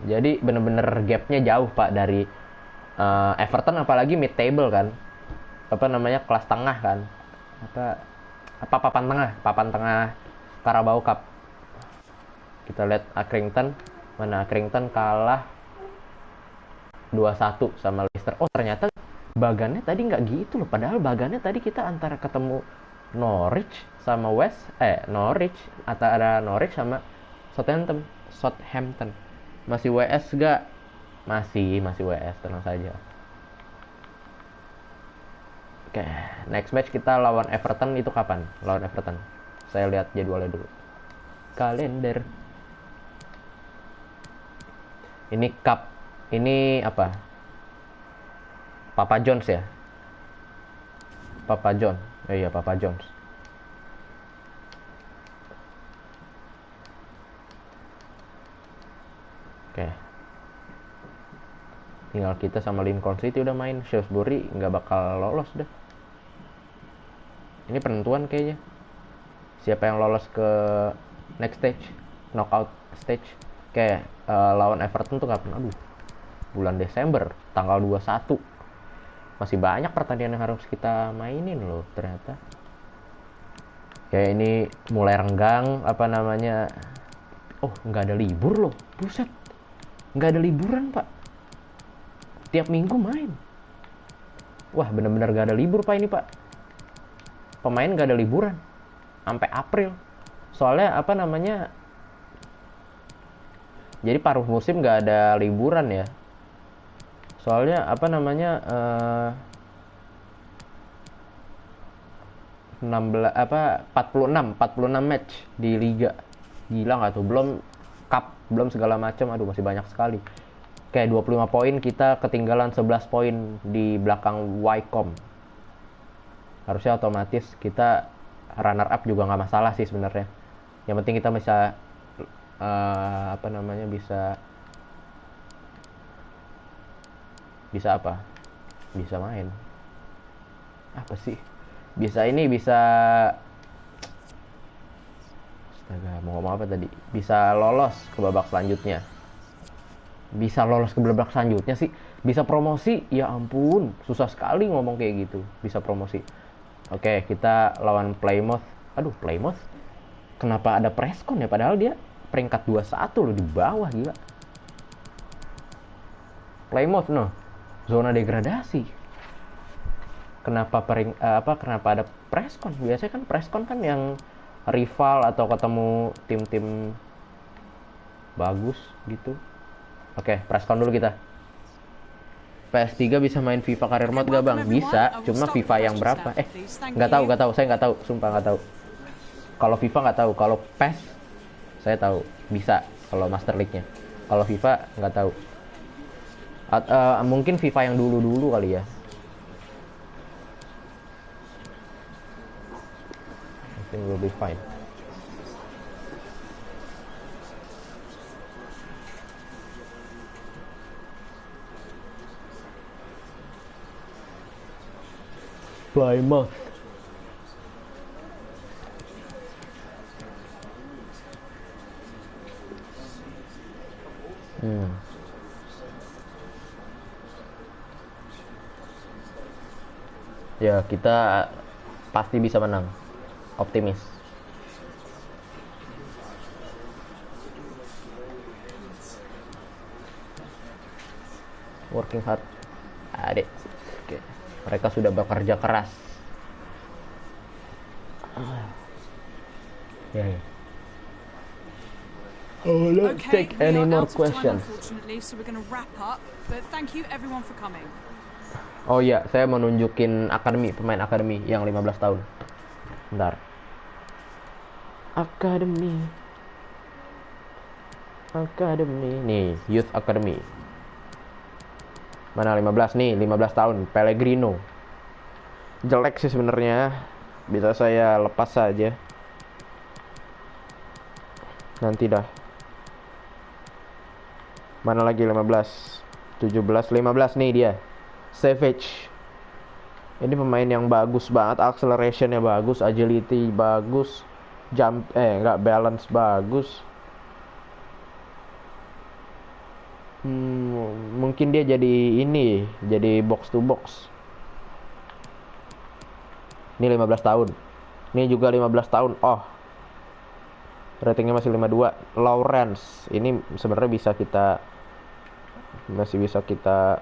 Jadi bener-bener gapnya jauh Pak dari Everton, apalagi mid table kan. Apa namanya, kelas tengah kan. Apa papan tengah Carabao Cup. Kita lihat Accrington. Mana Accrington kalah 2-1 sama Leicester. Oh, ternyata bagannya tadi nggak gitu loh. Padahal bagannya tadi kita antara ketemu Norwich sama Norwich, antara Norwich sama Southampton. Masih WS gak? Masih WS, tenang saja. Oke, next match kita lawan Everton. Itu kapan? Lawan Everton. Saya lihat jadwalnya dulu. Kalender. Ini cup. Ini apa? Papa John's ya? Papa John. Iya, Papa John's. Oke. Tinggal kita sama Lincoln City udah main. Shrewsbury nggak bakal lolos deh. Ini penentuan kayaknya. Siapa yang lolos ke next stage, knockout stage. Kayak lawan Everton tuh kapan? Bulan Desember, tanggal 21. Masih banyak pertandingan yang harus kita mainin loh ternyata. Kayak ini mulai renggang, apa namanya. Nggak ada libur loh. Buset. Nggak ada liburan, Pak. Tiap minggu main. Wah, bener-bener nggak ada libur, Pak, ini, Pak. Pemain nggak ada liburan. Sampai April. Soalnya, apa namanya. Jadi paruh musim nggak ada liburan ya. Soalnya, apa namanya. 46 match di liga. Gila nggak tuh? Belum cup, belum segala macam. Masih banyak sekali. Kayak 25 poin, kita ketinggalan 11 poin di belakang Wycombe. Harusnya otomatis kita runner up juga nggak masalah sih sebenarnya. Yang penting kita bisa bisa main. Astaga, mau ngomong apa tadi? Bisa lolos ke babak selanjutnya. Sih. Bisa promosi, ya ampun. Susah sekali ngomong kayak gitu. Bisa promosi. Oke, kita lawan Plymouth. Plymouth. Kenapa ada Prescon ya? Padahal dia peringkat 21 loh, di bawah, gila. Plymouth, zona degradasi. Kenapa ada Prescon? Biasanya kan Prescon kan yang rival atau ketemu tim-tim bagus gitu. Oke, presscon dulu kita. PS3 bisa main FIFA Career Mode gak bang? Bisa, cuma FIFA yang berapa? Nggak tahu, saya nggak tahu, sumpah nggak tahu. Kalau FIFA nggak tahu, kalau PES saya tahu bisa kalau Master League-nya. Kalau FIFA nggak tahu. Mungkin FIFA yang dulu-dulu kali ya. I think will be fine. Plymouth. Ya, kita pasti bisa menang. Optimis. Working hard. Adik. Oke. Mereka sudah bekerja keras. Ya. Oh, let's take any more questions. Oh iya, saya mau nunjukin akademi, pemain akademi yang 15 tahun. Bentar. Akademi. Nih, Youth Academy. Mana 15 nih, 15 tahun, Pellegrino. Jelek sih sebenarnya. Bisa saya lepas saja. Nanti dah. Mana lagi 15, 17, 15 nih dia. Savage. Ini pemain yang bagus banget, accelerationnya bagus, agility bagus, balance bagus. Mungkin dia jadi box to box. Ini 15 tahun. Ini juga 15 tahun. Oh. Ratingnya masih 52. Lawrence. Ini sebenarnya masih bisa kita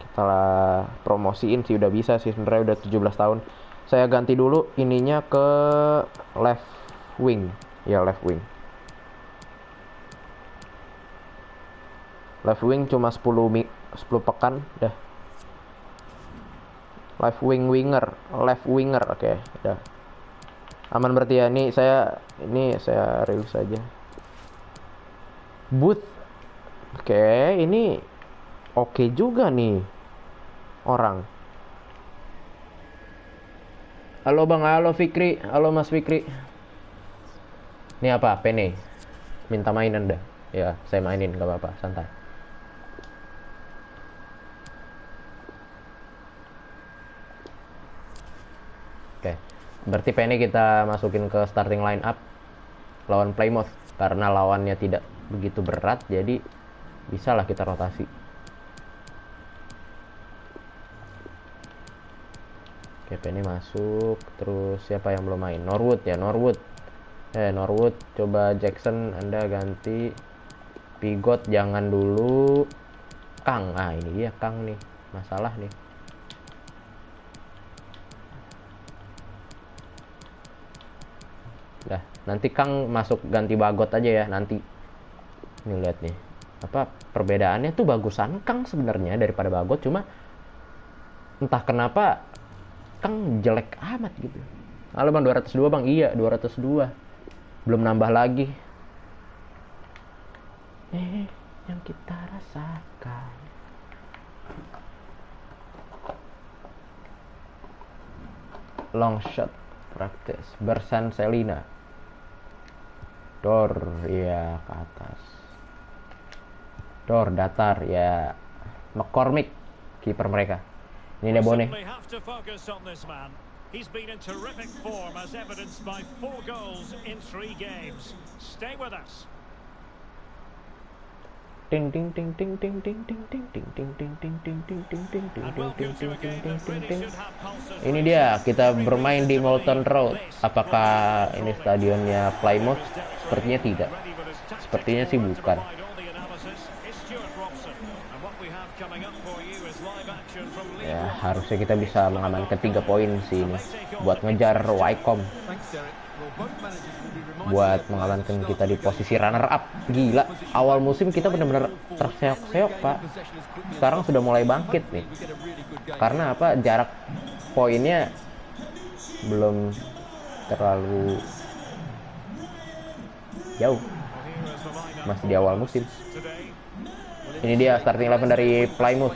kita promosiin sih, udah bisa sih sebenarnya, udah 17 tahun. Saya ganti dulu ininya ke left wing. Ya, left wing. Left wing cuma 10 pekan dah. Left winger, oke, udah. Aman berarti ya. Ini saya rilis aja. Booth. Oke, ini oke juga nih orang. Halo Bang, halo Fikri, halo Mas Fikri. Ini apa? Pene. Minta mainan dah. Ya, saya mainin, gak apa-apa, santai. Oke, berarti Penny kita masukin ke starting line up lawan Plymouth. Karena lawannya tidak begitu berat, jadi bisalah kita rotasi. Oke, Penny masuk. Terus siapa yang belum main? Norwood ya, Norwood. Coba Jackson, Anda ganti. Pigot jangan dulu. Kang, ini dia Kang nih. Masalah nih. Dah, nanti Kang masuk ganti Bagot aja ya nanti. Nih lihat nih. Apa perbedaannya tuh bagusan Kang sebenarnya daripada Bagot, cuma entah kenapa Kang jelek amat gitu. Halo Bang, 202 Bang. Iya, 202. Belum nambah lagi. Yang kita rasakan. Long shot practice. Bersan Selina. Dor, ya ke atas. Dor datar ya. McCormick kiper mereka. Ini dia Bone. He's been in terrific form as evidenced by 4 goals in 3 games. Stay with us. Ting ting ting ting ting ting ting ting ting ting ting ting ting ting ting ting ting ting ting ting. Ini dia, kita bermain di Moulton Road. Apakah ini stadionnya Plymouth? Sepertinya tidak. Sepertinya sih bukan. Ya, harusnya kita bisa mengamankan 3 poin sih ini buat ngejar Wycombe, buat mengamankan kita di posisi runner up. Gila, awal musim kita benar-benar terseok-seok Pak, sekarang sudah mulai bangkit nih. Karena apa? Jarak poinnya belum terlalu jauh, masih di awal musim. Ini dia starting 11 dari Plymouth.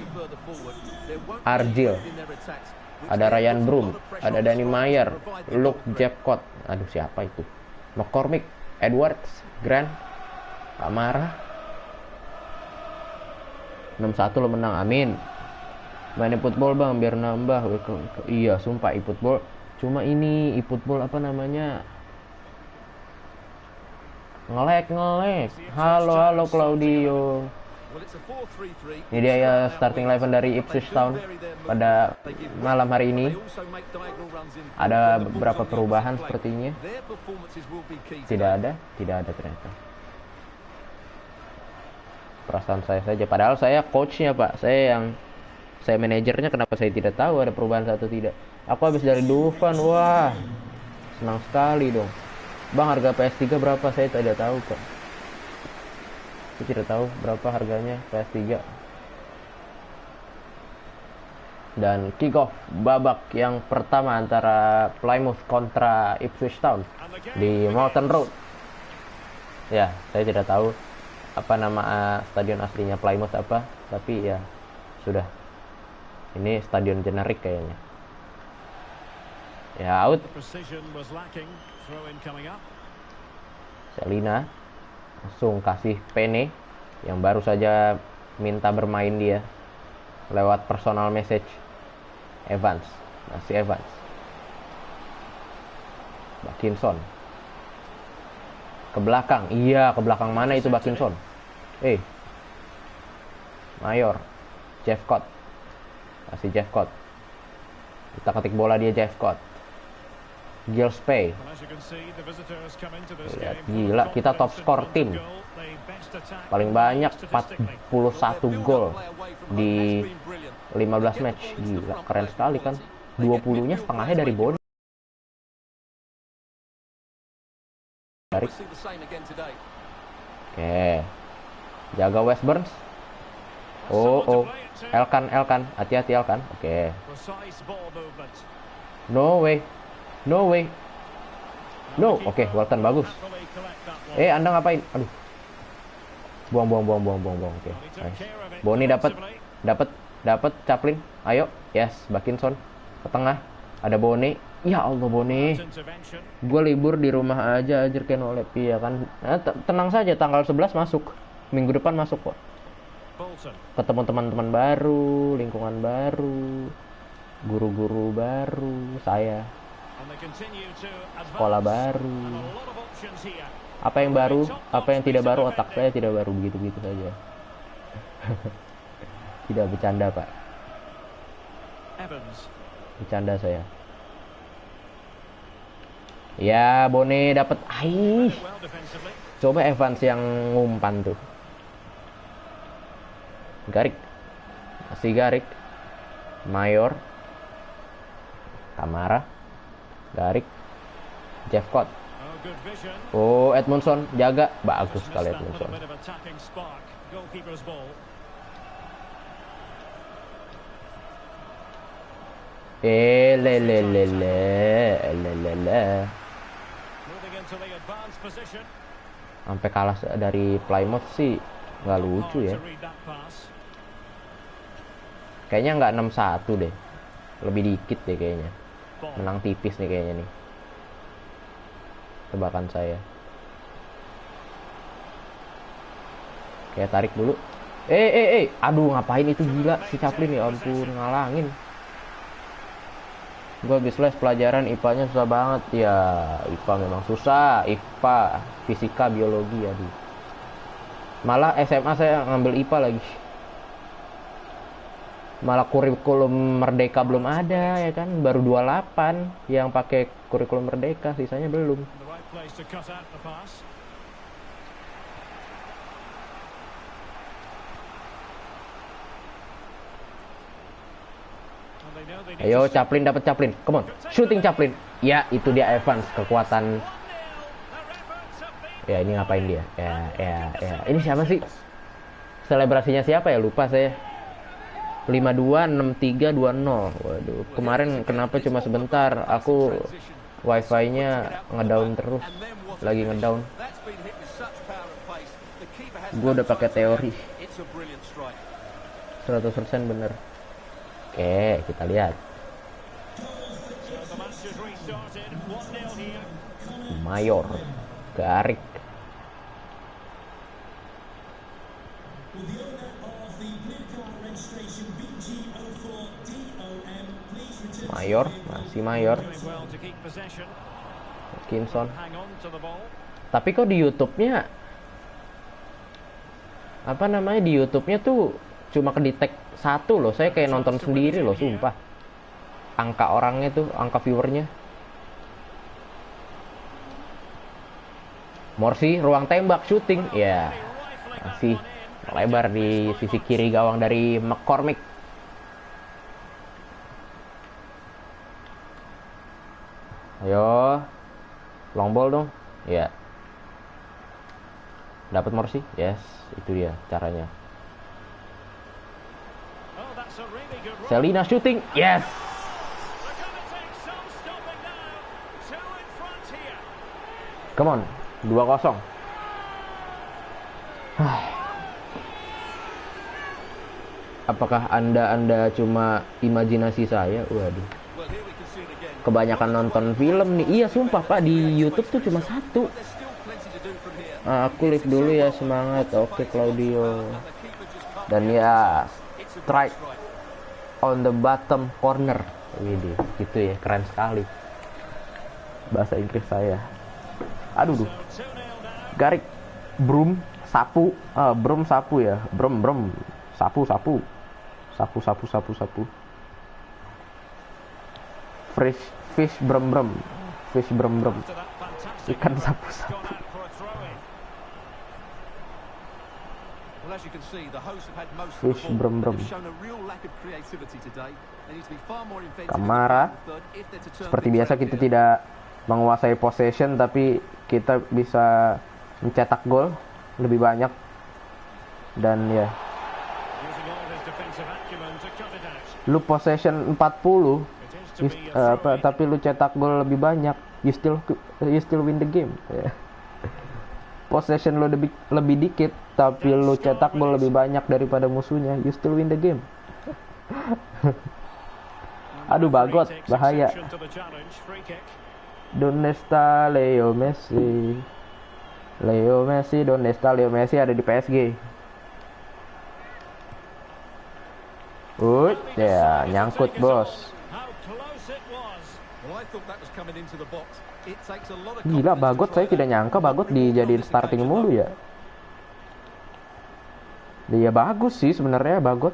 Argil, ada Ryan Broom, ada Danny Meyer, Luke Jeffcott, aduh siapa itu, McCormick, Edwards, Grant, Kamara. 6-1 lo menang, amin. Main football bang biar nambah. Iya sumpah e-football, cuma ini e-football apa namanya, ngelek. Halo Claudio. Ini dia ya starting 11 dari Ipswich Town pada malam hari ini. Ada beberapa perubahan sepertinya. Tidak ada ternyata. Perasaan saya saja, padahal saya coachnya Pak, saya manajernya, kenapa saya tidak tahu ada perubahan atau tidak. Aku habis dari Dufan, wah senang sekali dong. Bang, harga PS3 berapa? Saya tidak tahu Pak. Saya tidak tahu berapa harganya PS3. Dan kick off babak yang pertama antara Plymouth kontra Ipswich Town di Moulton Road. Ya, saya tidak tahu apa nama stadion aslinya Plymouth apa, tapi ya sudah. Ini stadion generik kayaknya. Ya, out. Selina langsung kasih Pene yang baru saja minta bermain dia lewat personal message. Masih Evans. Bakinson ke belakang. Iya, ke belakang mana itu Bakinson? Mayor, Jeffcott. Masih Jeffcott. Kita ketik bola dia Jeffcott. Gillespie. Lihat, gila, kita top skor tim. Paling banyak 41 gol di 15 match. Gila, keren sekali kan. 20-nya setengahnya dari Boni. Oke. Jaga West Burns. Oh. Elkan. Hati-hati Elkan. Oke. No way. No. Oke, Walton bagus. Anda ngapain? Aduh. Buang. Oke. Nice. Boni dapat Chaplin. Ayo. Yes, Bakinson ke tengah. Ada Boni. Ya Allah, Boni. Gue libur di rumah aja Jurgen Olep. Iya kan. Tenang saja, tanggal 11 masuk. Minggu depan masuk kok. Ketemu teman-teman baru, lingkungan baru, guru-guru baru, saya. Sekolah baru. Apa yang baru, apa yang tidak baru, otak saya tidak baru, begitu saja. Tidak bercanda Pak. Bercanda saya. Ya, Bone dapat. Coba Evans yang ngumpan tuh. Garik. Masih Garik. Mayor. Kamara. Garik. Jeffcott. Oh, Edmondson jaga. Bagus sekali Edmondson. Sampai kalah dari Plymouth sih nggak lucu ya. Kayaknya nggak 6-1 deh. Lebih dikit deh kayaknya. Menang tipis nih kayaknya nih. Tebakan saya. Kayak tarik dulu. Aduh, ngapain itu gila si Chaplin, ya ampun, ngalangin. Gue habis les pelajaran IPA-nya susah banget ya. IPA memang susah. IPA, fisika, biologi, aduh. Malah SMA saya ngambil IPA lagi. Malah kurikulum Merdeka belum ada ya kan, baru 28 yang pakai kurikulum Merdeka, sisanya belum. Ayo Chaplin, dapat Chaplin. Come on, shooting Chaplin. Ya, itu dia Evans, kekuatan. Ya, ini ngapain dia? Ya. Ini siapa sih? Selebrasinya siapa ya? Lupa saya. 52, 63, 20. Waduh, kemarin kenapa cuma sebentar? Aku wifi-nya ngedown terus. Lagi ngedown. Gue udah pakai teori. 100% bener. Oke, kita lihat. Mayor, Garik. Mayor, masih Mayor. Atkinson. Tapi kok di YouTube-nya apa namanya, di YouTube-nya tuh cuma kedetek 1 loh. Saya kayak nonton sendiri loh, sumpah. Angka orangnya tuh, angka viewernya. Morsi, ruang tembak, shooting. Ya, masih lebar di sisi kiri gawang dari McCormick. Ayo, long ball dong. Ya, dapat Morsi. Yes, itu dia caranya. Selina shooting. Yes. Come on, 2-0. Apakah Anda cuma imajinasi saya? Waduh. Kebanyakan nonton film nih. Iya sumpah Pak, di YouTube tuh cuma 1. Aku live dulu ya, semangat. Oke Claudio. Dan ya, strike on the bottom corner. Widih, gitu ya, keren sekali bahasa Inggris saya. Aduh, Garik, broom, sapu, broom sapu ya, broom, sapu. Fish brum, ikan sapu. Fish brum. Kamara. Seperti biasa kita tidak menguasai possession, tapi kita bisa mencetak gol lebih banyak. Dan ya, lu possession 40, tapi lu cetak gol lebih banyak, you still win the game. Possession lu lebih dikit, tapi lu cetak gol lebih banyak daripada musuhnya, you still win the game. Aduh, bagot, bahaya. Donde está Leo Messi? Donde está Leo Messi? Ada di PSG. Ya, nyangkut bos. Gila, Bagot, saya tidak nyangka Bagot dijadiin starting mulu ya. Dia bagus sih sebenarnya Bagot.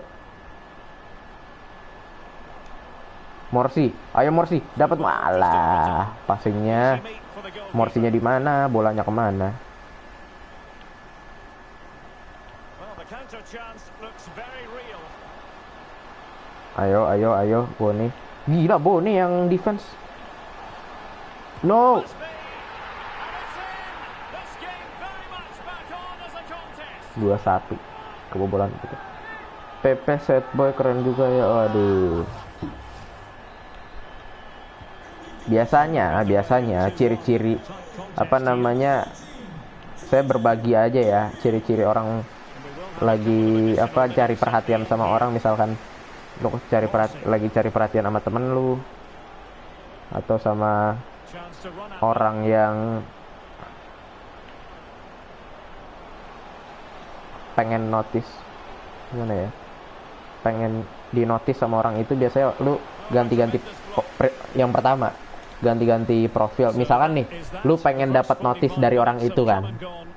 Morsi, ayo Morsi, dapat, malah passingnya. Morsinya di mana? Bolanya kemana? Ayo, Boni. Gila, Boni yang defense. No. 2-1 kebobolan gitu. PP set boy keren juga ya. Waduh. Biasanya ciri-ciri apa namanya, saya berbagi aja ya ciri-ciri orang lagi cari perhatian sama orang. Misalkan lu lagi cari perhatian sama temen lu atau sama orang yang pengen notice, gimana ya, pengen di notice sama orang itu, biasanya lu ganti-ganti yang pertama, ganti-ganti profil. Misalkan nih, lu pengen dapat notice dari orang itu kan.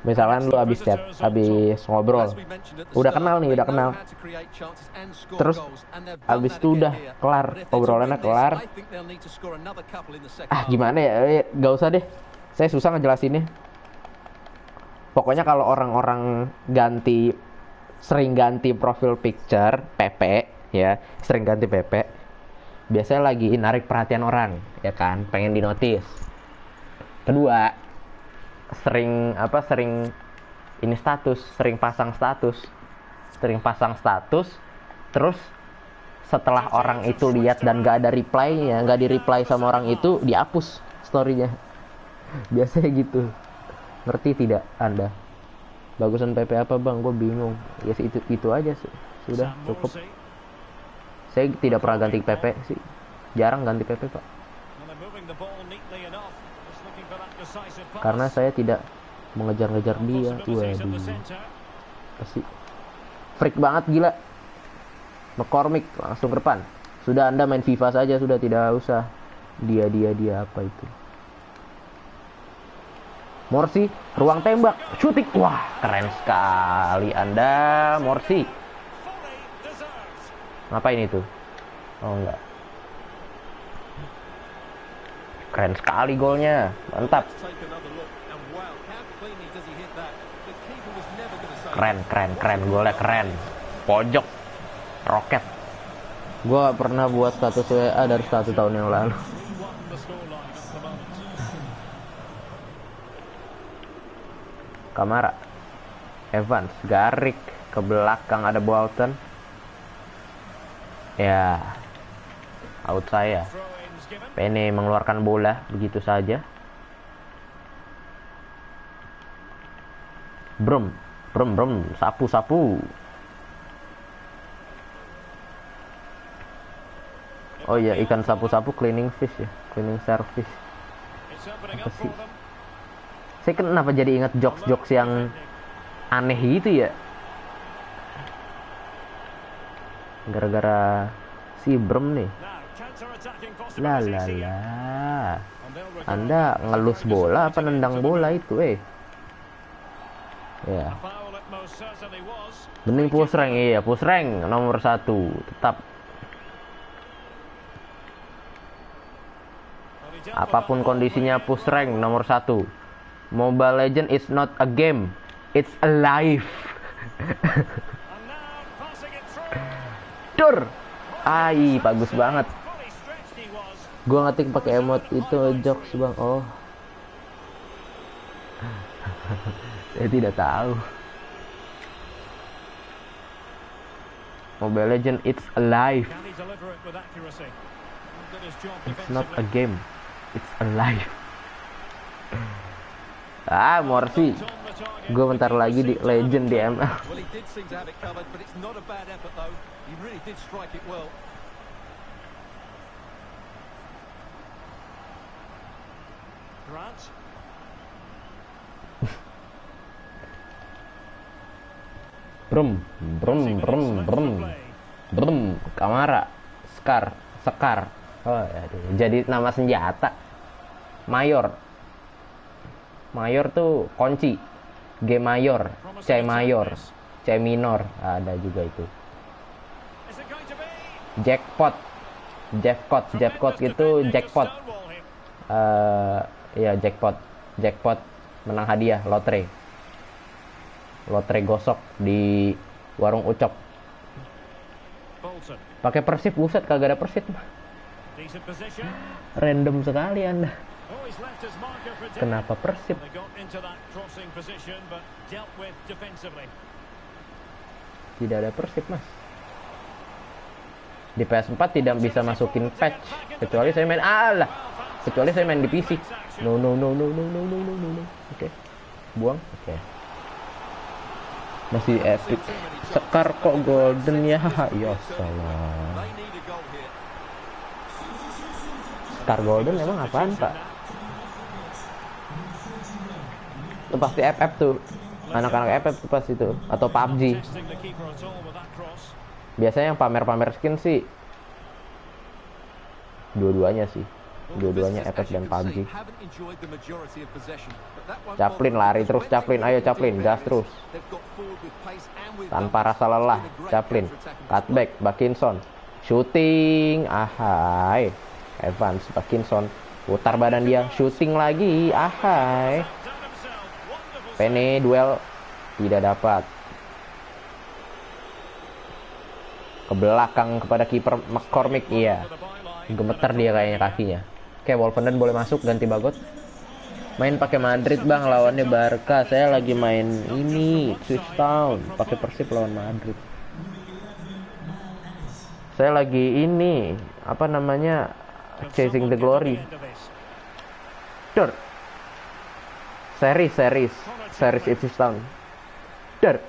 Misalkan lu habis chat, habis ngobrol, udah kenal. Terus habis itu udah kelar, obrolannya kelar. Gimana ya? Gak usah deh. Saya susah ngejelasinnya. Pokoknya kalau orang-orang sering ganti profil picture, PP ya, sering ganti PP. biasanya lagi narik perhatian orang, ya kan, pengen dinotis. Kedua, sering ini status, sering pasang status, terus setelah orang itu lihat dan gak ada reply-nya, gak di-reply sama orang itu, dihapus story-nya. Biasanya gitu. Ngerti tidak Anda? Bagusan PP apa bang? Gue bingung. Ya itu aja sudah cukup. Saya tidak pernah ganti PP sih. Jarang ganti PP, Pak. Karena saya tidak mengejar-ngejar dia. Waduh. Pasti freak banget, gila. McCormick langsung ke depan. Sudah, Anda main FIFA saja, sudah, tidak usah dia apa itu. Morsi, ruang tembak, shooting. Wah, keren sekali Anda, Morsi. Ngapain itu? Oh, enggak. Keren sekali golnya. Mantap. Keren. Golnya keren. Pojok. Roket. Gua pernah buat status WA dari 1 tahun yang lalu. Kamara. Evans, Garik, ke belakang ada Bolton. Ya. Out saya. Pene mengeluarkan bola begitu saja. Brum, sapu. Oh iya, ikan sapu-sapu cleaning fish ya, cleaning service. Apa sih? Saya kenapa jadi ingat jokes yang aneh gitu ya? Gara-gara si Brum nih. Lah. Anda ngelus bola apa nendang bola itu, Ya. Bening push rank, iya, push rank nomor 1 tetap. Apapun kondisinya, push rank nomor 1. Mobile Legend is not a game, it's a life. Dur. Ai, bagus banget. Gua ngetik pakai emot itu jokes, Bang. Oh. Saya tidak tahu. Mobile Legend it's a life. It's not a game. It's a life. Morsi. Gue bentar lagi di Legend di ML. Brum. Kamara. Sekar. Oh, aduh. Jadi nama senjata. Mayor tuh kunci. G mayor, C mayor, C minor, ada juga itu. Jackpot itu jackpot. Ya jackpot menang hadiah lotre gosok di warung Ucok. Pakai Persib, buset, kagak ada Persib mah. Random sekali Anda. Kenapa Persib? Tidak ada Persib, Mas. Di PS4 tidak bisa masukin patch kecuali saya main di PC. No. Oke. Buang. Oke. Masih epic. Sekar kok golden ya. Ya salah. Sekar golden emang apaan, Pak? Itu pasti FF tuh. Anak-anak FF tuh pas itu, atau PUBG. Biasanya yang pamer-pamer skin sih dua-duanya FF dan PUBG. Chaplin lari terus, ayo Chaplin, gas terus tanpa rasa lelah. Chaplin cutback, Bakinson shooting, ahai. Evans, Bakinson putar badan dia, shooting lagi, ahai. Pene duel tidak dapat. Ke belakang kepada kiper McCormick, iya. Gemeter dia kayaknya kakinya. Oke, Wolfenden boleh masuk ganti Bagot. Main pakai Madrid bang, lawannya Barca. Saya lagi main ini Swiss Town, pakai Persib lawan Madrid. Saya lagi ini apa namanya, Chasing the Glory. Der. Series Ipswich Town. Der.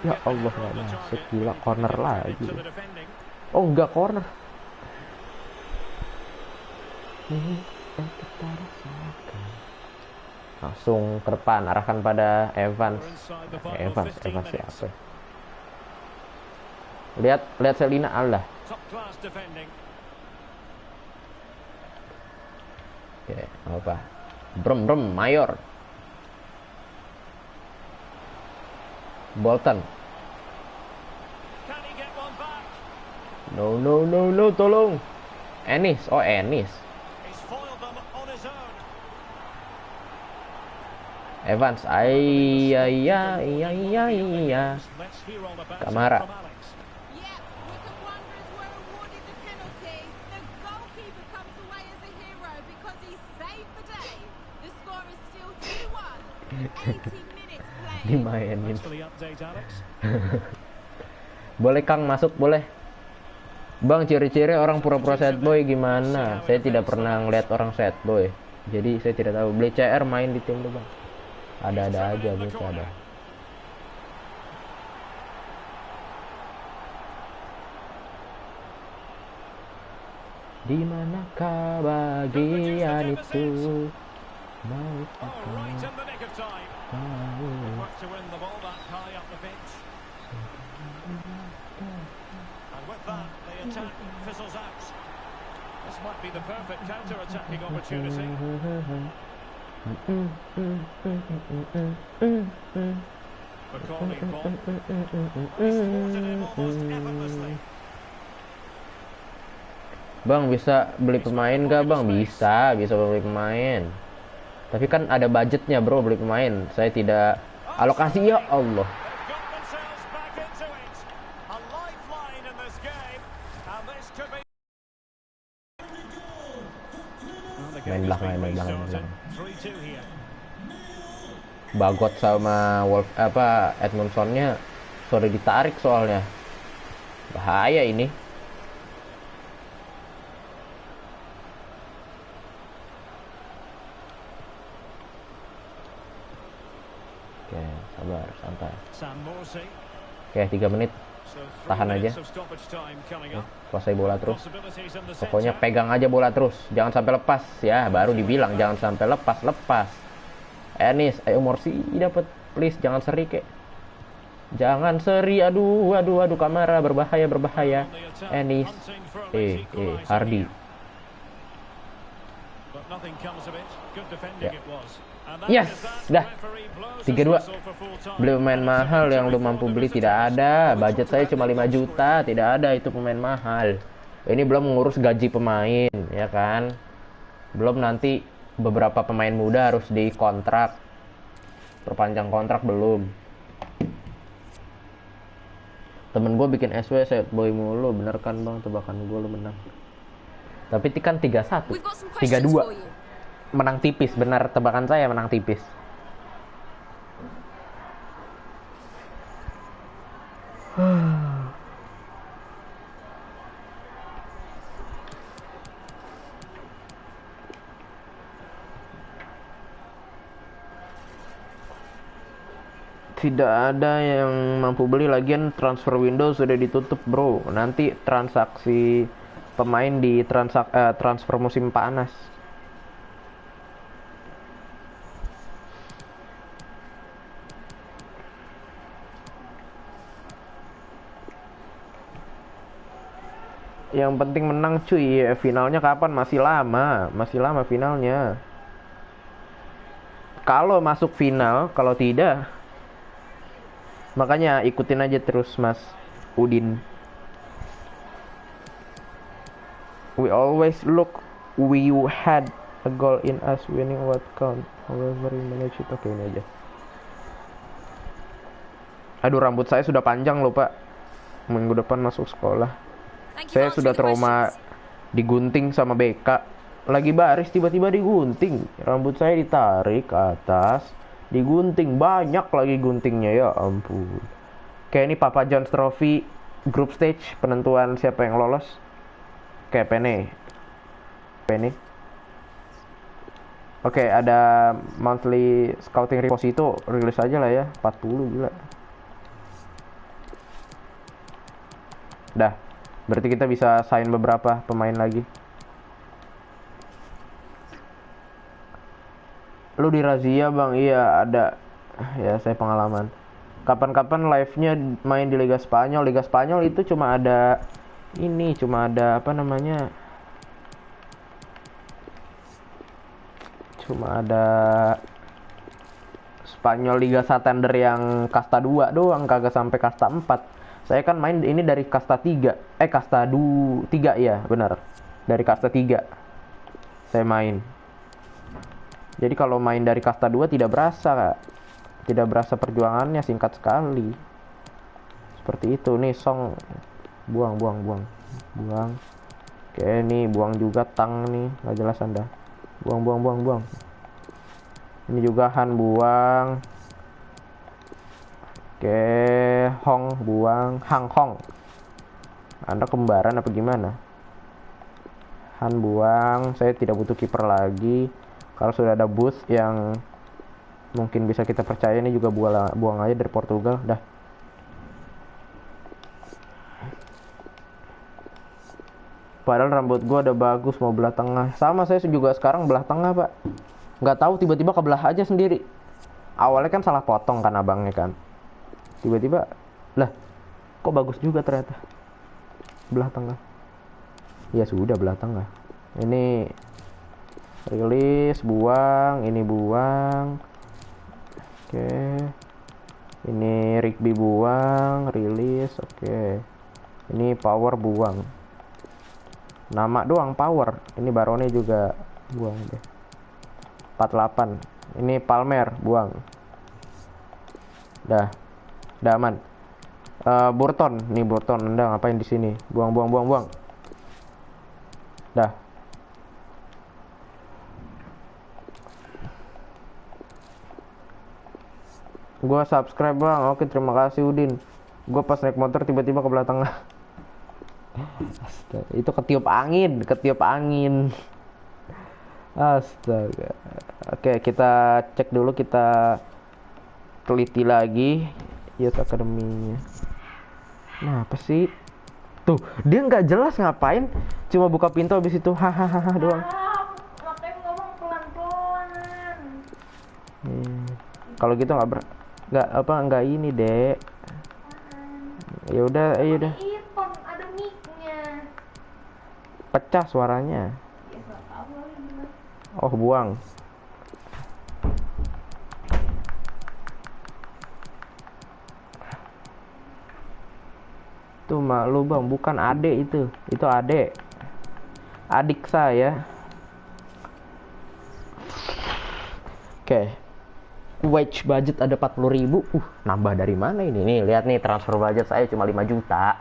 Ya Allah, nggak masuk, gila, corner lagi. Oh enggak, corner. Ini yang kita rasakan. Langsung ke depan, arahkan pada Evans. Evans siapa? Lihat Selina, Allah. Oke, apa? Brem Mayor. Bolton. No, tolong. Ennis. Evans, iya. Kamara. Dimainin. Boleh Kang masuk, boleh. Bang, ciri-ciri orang pura-pura sad boy gimana? Saya tidak pernah ngeliat orang sad boy, jadi saya tidak tahu. Beli CR main di tim lu bang. Ada aja, bisa ada. Di manakah bagian itu? Mau This might be the perfect counter-attacking opportunity. McCauley ball. He's thwarted him almost effortlessly. Bang, bisa beli pemain gak bang? Bisa beli pemain. Tapi kan ada budgetnya bro, beli pemain. Saya tidak alokasi, ya Allah. Main belakang. Bagot sama Edmundsonnya sorry ditarik soalnya. Bahaya ini. Oke, sabar, santai. Oke, 3 menit. Tahan aja. Kuasai bola terus. Pokoknya pegang aja bola terus. Jangan sampai lepas ya. Baru dibilang jangan sampai lepas. Ennis, ayo Morsi dapat. Please jangan seri kek. Jangan seri. Aduh, Kamara berbahaya. Ennis. Hardy. Ya. Yes, dah 3-2. Beli pemain mahal yang lu mampu beli tidak ada. Budget saya cuma 5 juta, tidak ada itu pemain mahal. Ini belum mengurus gaji pemain, ya kan? Belum nanti beberapa pemain muda harus dikontrak. Perpanjang kontrak belum. Temen gue bikin SW set boy mulu, bener kan bang? Tebakan gue lu menang. Tapi kan 3-1, 3-2. Menang tipis, benar tebakan saya menang tipis. Tidak ada yang mampu beli, lagian transfer window sudah ditutup bro. Nanti transaksi pemain di transfer musim panas. Yang penting menang cuy. Finalnya kapan? Masih lama finalnya. Kalau masuk final, kalau tidak, makanya ikutin aja terus Mas Udin. We always look we had a goal in us winning what count. However we managed it. Oke, ini aja. Aduh, rambut saya sudah panjang loh Pak. Minggu depan masuk sekolah. Saya sudah trauma digunting sama BK. Lagi baris tiba-tiba digunting. Rambut saya ditarik ke atas, digunting, banyak lagi guntingnya, ya ampun. Kayak ini Papa John's Trophy group stage, penentuan siapa yang lolos. Kayak Penny. Oke, ada monthly scouting report itu rilis aja lah ya, 40 gila. Dah, berarti kita bisa sign beberapa pemain lagi. Lu di razia bang? Iya ada. Ya saya pengalaman. Kapan-kapan live-nya main di Liga Spanyol. Liga Spanyol itu cuma ada apa namanya? Cuma ada Spanyol Liga Santander yang kasta 2 doang, kagak sampai kasta 4. Saya kan main ini dari kasta 3. Kasta 3 ya, benar. Dari kasta 3. Saya main. Jadi kalau main dari kasta 2 tidak berasa perjuangannya, singkat sekali. Seperti itu. Nih Song buang. Oke, nih buang juga Tang nih, nggak jelas Anda. Buang. Ini juga Han buang. Oke, Hong buang, Hang Hong. Anda kembaran apa gimana? Han buang, saya tidak butuh kiper lagi. Kalau sudah ada booth yang mungkin bisa kita percaya, ini juga buang aja dari Portugal. Dah. Padahal rambut gua udah bagus, mau belah tengah. Sama saya juga sekarang belah tengah, Pak. Nggak tahu tiba-tiba kebelah aja sendiri. Awalnya kan salah potong kan abangnya kan. Tiba-tiba, lah, kok bagus juga ternyata. Belah tengah. Ya sudah belah tengah. Ini rilis, buang, ini buang. Oke. Ini Rigby buang, rilis, oke. Ini power buang. Nama doang power. Ini Barone juga buang deh. 48. Ini Palmer buang. Dah aman. Burton, nih Burton, Anda ngapain di sini? Buang. Dah. Gua subscribe bang. Oke, terima kasih Udin. Gua pas naik motor tiba-tiba ke belah tengah. Astaga, itu ketiup angin. Astaga. Oke, kita cek dulu, kita teliti lagi Youth Academy-nya. Nah, apa sih? Tuh, dia nggak jelas ngapain, cuma buka pintu habis itu hahaha doang. Makanya ngomong pelan-pelan. Kalau gitu nggak ini, Dek. Ya udah. Earphone ada mic-nya. Pecah suaranya. Ya nggak tahu lagi gimana. Oh, buang. Tuh malu bang, bukan adek itu adek. Adik saya. Oke. Wage budget ada 40.000. Nambah dari mana ini? Nih, lihat nih, transfer budget saya cuma 5 juta.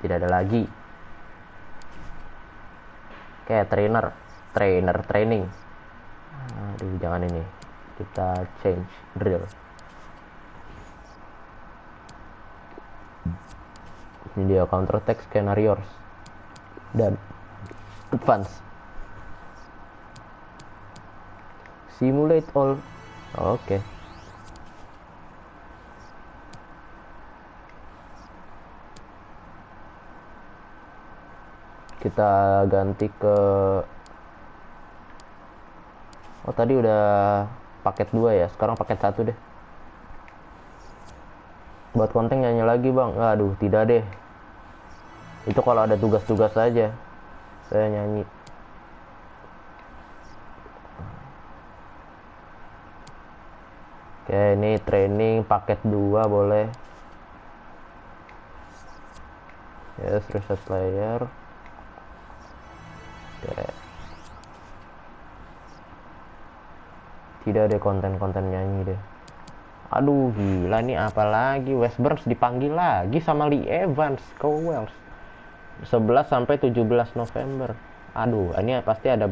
Tidak ada lagi. Oke, training. Aduh, jangan ini. Kita change drill. Ini dia counter attack scenarios dan advance. Simulate all. Oke. Kita ganti ke tadi udah paket 2 ya, sekarang paket 1 deh. Buat konten nyanyi lagi bang. Aduh, tidak deh. Itu kalau ada tugas-tugas saja saya nyanyi. Oke, ini training paket 2 boleh. Yes, reset player. Oke. Tidak ada konten-konten nyanyi deh. Aduh, gila nih, apa lagi? West Burns dipanggil lagi sama Lee Evans ke Wales. 11 sampai 17 November. Aduh, ini pasti ada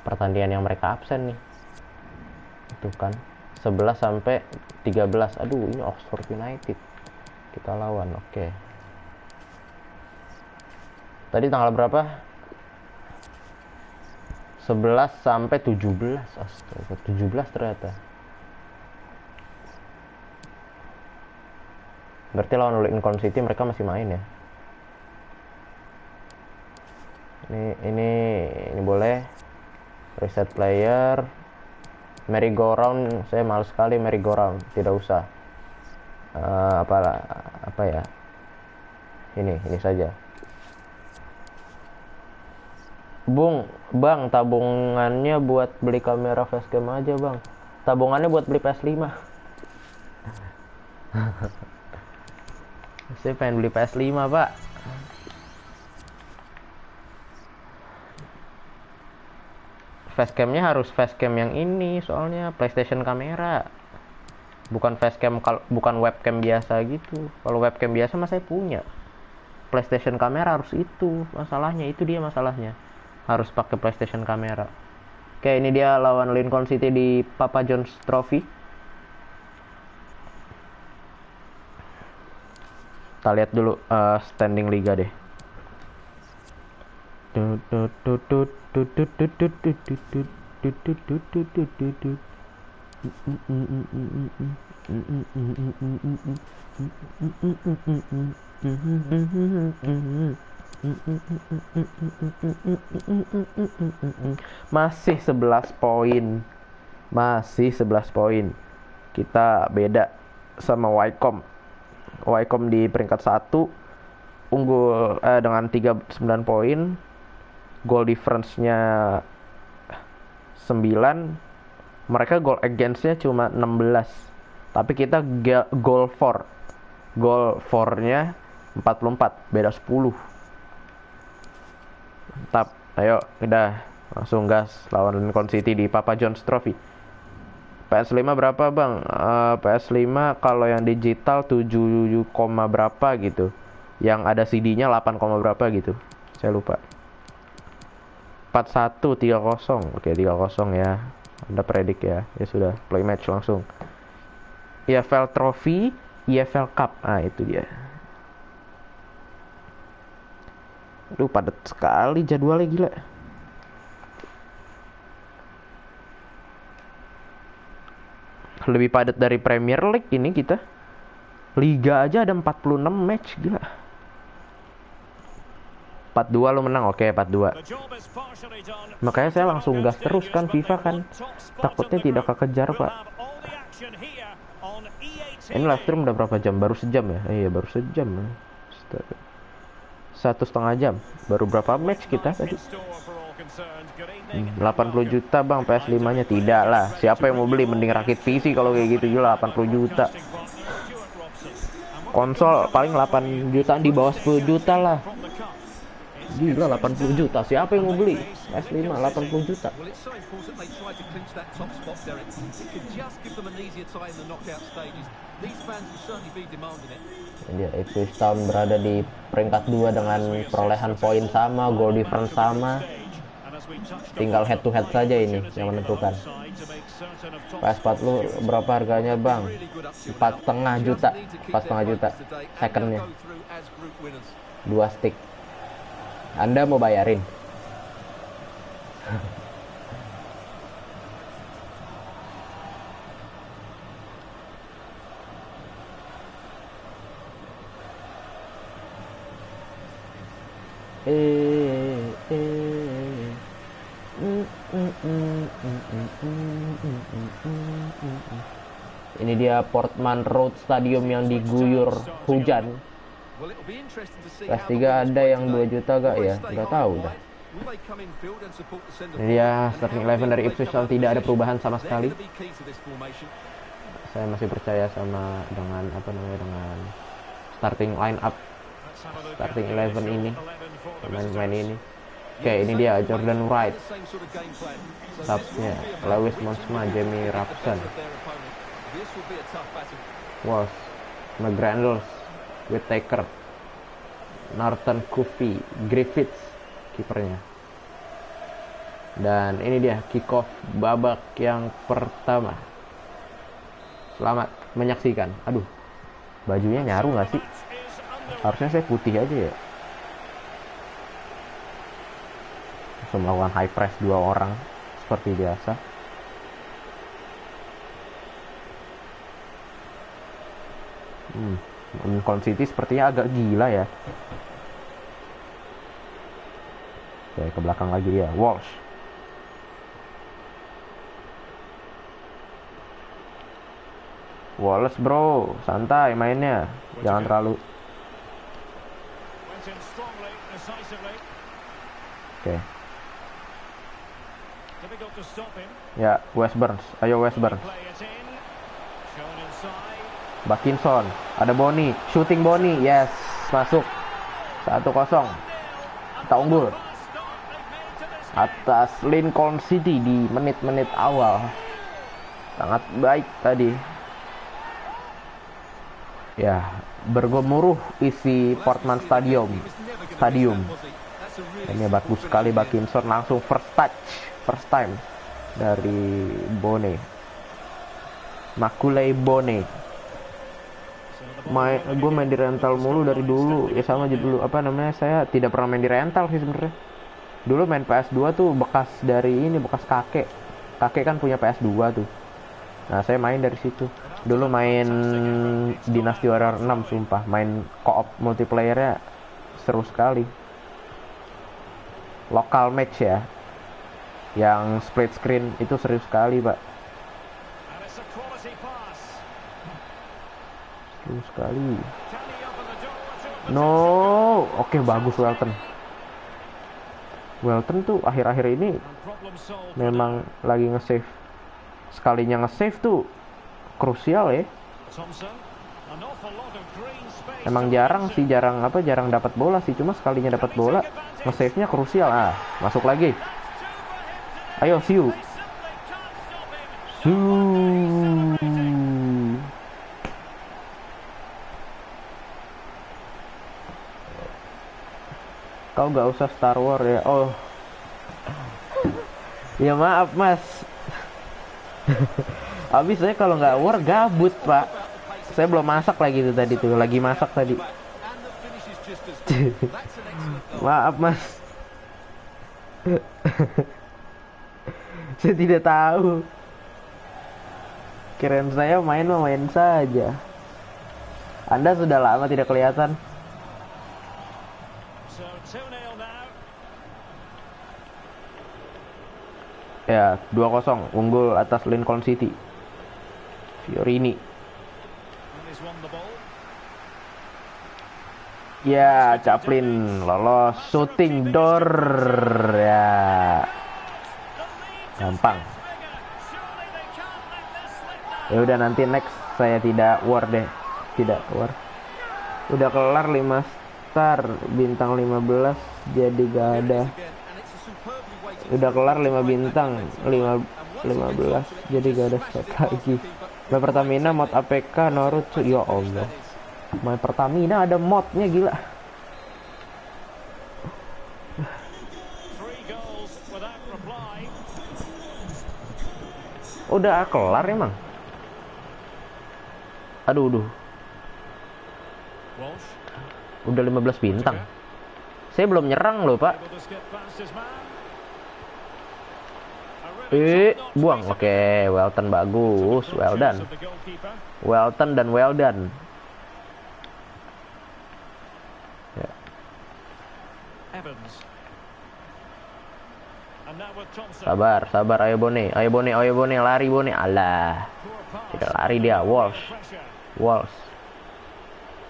pertandingan yang mereka absen nih. Itu kan 11 sampai 13. Aduh, ini Oxford United kita lawan. Oke. Tadi tanggal berapa? 11 sampai 17. Astaga, 17 ternyata. Berarti lawan Lincoln City mereka masih main ya. Ini boleh. Reset player. Merry-go-round, saya males sekali merry-go-round, tidak usah. Apa ya? Ini saja. Bang, tabungannya buat beli kamera facecam aja, Bang. Tabungannya buat beli PS5. Saya pengen beli PS5, Pak. Facecamnya harus facecam yang ini, soalnya PlayStation kamera. Bukan facecam, bukan webcam biasa gitu. Kalau webcam biasa mah saya punya. PlayStation kamera harus itu, masalahnya itu dia masalahnya. Harus pakai PlayStation kamera. Oke, ini dia lawan Lincoln City di Papa John's Trophy. Kita lihat dulu standing liga deh. Masih 11 poin. Masih 11 poin. Kita beda sama Wycombe. Wycombe di peringkat 1 unggul dengan 39 poin. Goal difference-nya 9. Mereka goal against-nya cuma 16. Tapi kita goal for. Goal for-nya 44, beda 10. Mantap. Ayo, udah langsung gas lawan Lincoln City di Papa John's Trophy. PS5 berapa, Bang? PS5 kalau yang digital 7, berapa gitu. Yang ada CD-nya 8, berapa gitu. Saya lupa. 41 3-0. Oke, 3-0 ya. Anda predik ya. Ya sudah, play match langsung. EFL Trophy, EFL Cup. Ah, itu dia. Aduh, padat sekali jadwalnya, gila. Lebih padat dari Premier League ini kita. Liga aja ada 46 match, gila. 4-2 lo menang, oke 4-2. Makanya saya langsung gas terus kan FIFA kan. Takutnya tidak kekejar, Pak. Ini live stream udah berapa jam? Baru sejam ya? Iya, baru sejam. 1,5 jam. Baru berapa match kita tadi? 80 juta, Bang, PS5-nya. Tidak lah. Siapa yang mau beli? Mending rakit PC kalau kayak gitu juga 80 juta. Konsol paling 8 jutaan, di bawah 10 juta lah. Gila, 80 juta. Siapa yang mau beli? PS5 80 juta. Dia Ipswich Town berada di peringkat 2 dengan perolehan poin sama, goal difference sama. Tinggal head to head saja ini yang menentukan. PS4 lu berapa harganya, Bang? 4,5 juta. 4,5 juta secondnya. 2 stick. Anda mau bayarin? Ini dia Portman Road Stadium yang diguyur hujan. PS3 ada yang 2 juta gak ya? Nggak tahu dah. Ini dia starting 11 dari Ipswich Town, tidak ada perubahan sama sekali. Saya masih percaya sama dengan dengan starting line up, starting 11 ini, pemain-pemain ini. Oke, ini dia Jordan Wright, subnya Lewis Monsma, Jamie Rapson, Was, McGrandles, Whittaker, Norton Coffey Griffiths kipernya. Dan ini dia kick off babak yang pertama. Selamat menyaksikan. Aduh, bajunya nyaru nggak sih? Harusnya saya putih aja ya. Langsung melakukan high press 2 orang seperti biasa. Lincoln City sepertinya agak gila ya. Oke, ke belakang lagi dia, Walsh. Wallace bro, santai mainnya, jangan terlalu. Oke. Ya, West Burns, ayo West Burns. Bakinson, ada Boni, shooting Boni, yes, masuk. 1-0. Kita unggul atas Lincoln City di menit-menit awal. Sangat baik tadi. Ya, bergemuruh isi Portman Stadium. Ini bagus sekali Bakinson, langsung first time dari Bone. Makulei Bone. Gue main di rental mulu dari dulu. Ya sama aja dulu, apa namanya, saya tidak pernah main di rental sih sebenarnya. Dulu main PS2 tuh bekas dari ini, bekas kakek. Kakek kan punya PS2 tuh. Nah, saya main dari situ. Dulu main Dynasty Warrior 6, sumpah. Main co-op multiplayernya seru sekali. Local match ya. Yang split screen itu seru sekali, Pak. Seru sekali. No, oke, bagus Welton. Welton tuh akhir-akhir ini memang lagi nge-save. Sekalinya nge-save tuh krusial ya. Emang jarang dapat bola sih, cuma sekalinya dapat bola nge-save-nya krusial. Masuk lagi. Ayo Siu. Kau gak usah Star Wars ya. Oh. Ya maaf mas. Habis saya kalau nggak war gabut pak. Saya belum masak lagi tuh tadi tuh. Lagi masak tadi. Maaf mas. Saya tidak tahu. Kirain saya main saja. Anda sudah lama tidak kelihatan. Ya, 2-0 unggul atas Lincoln City. Fiorini. Ya, Chaplin lolos shooting door. Ya. Gampang. Ya udah, nanti next saya tidak war deh. Tidak war. Udah kelar 5 star, bintang 15 jadi gak ada. Udah kelar 5 bintang 15 jadi gak ada set lagi. My Pertamina mod APK Naruto. Ya Allah, My Pertamina ada modnya, gila. Udah kelar emang. Aduh. Udah 15 bintang. Saya belum nyerang loh pak. Buang. Oke, Welton bagus. Well done. Ya. Sabar. Ayo Bone, lari Bone. Alah. Tidak lari dia. Walsh.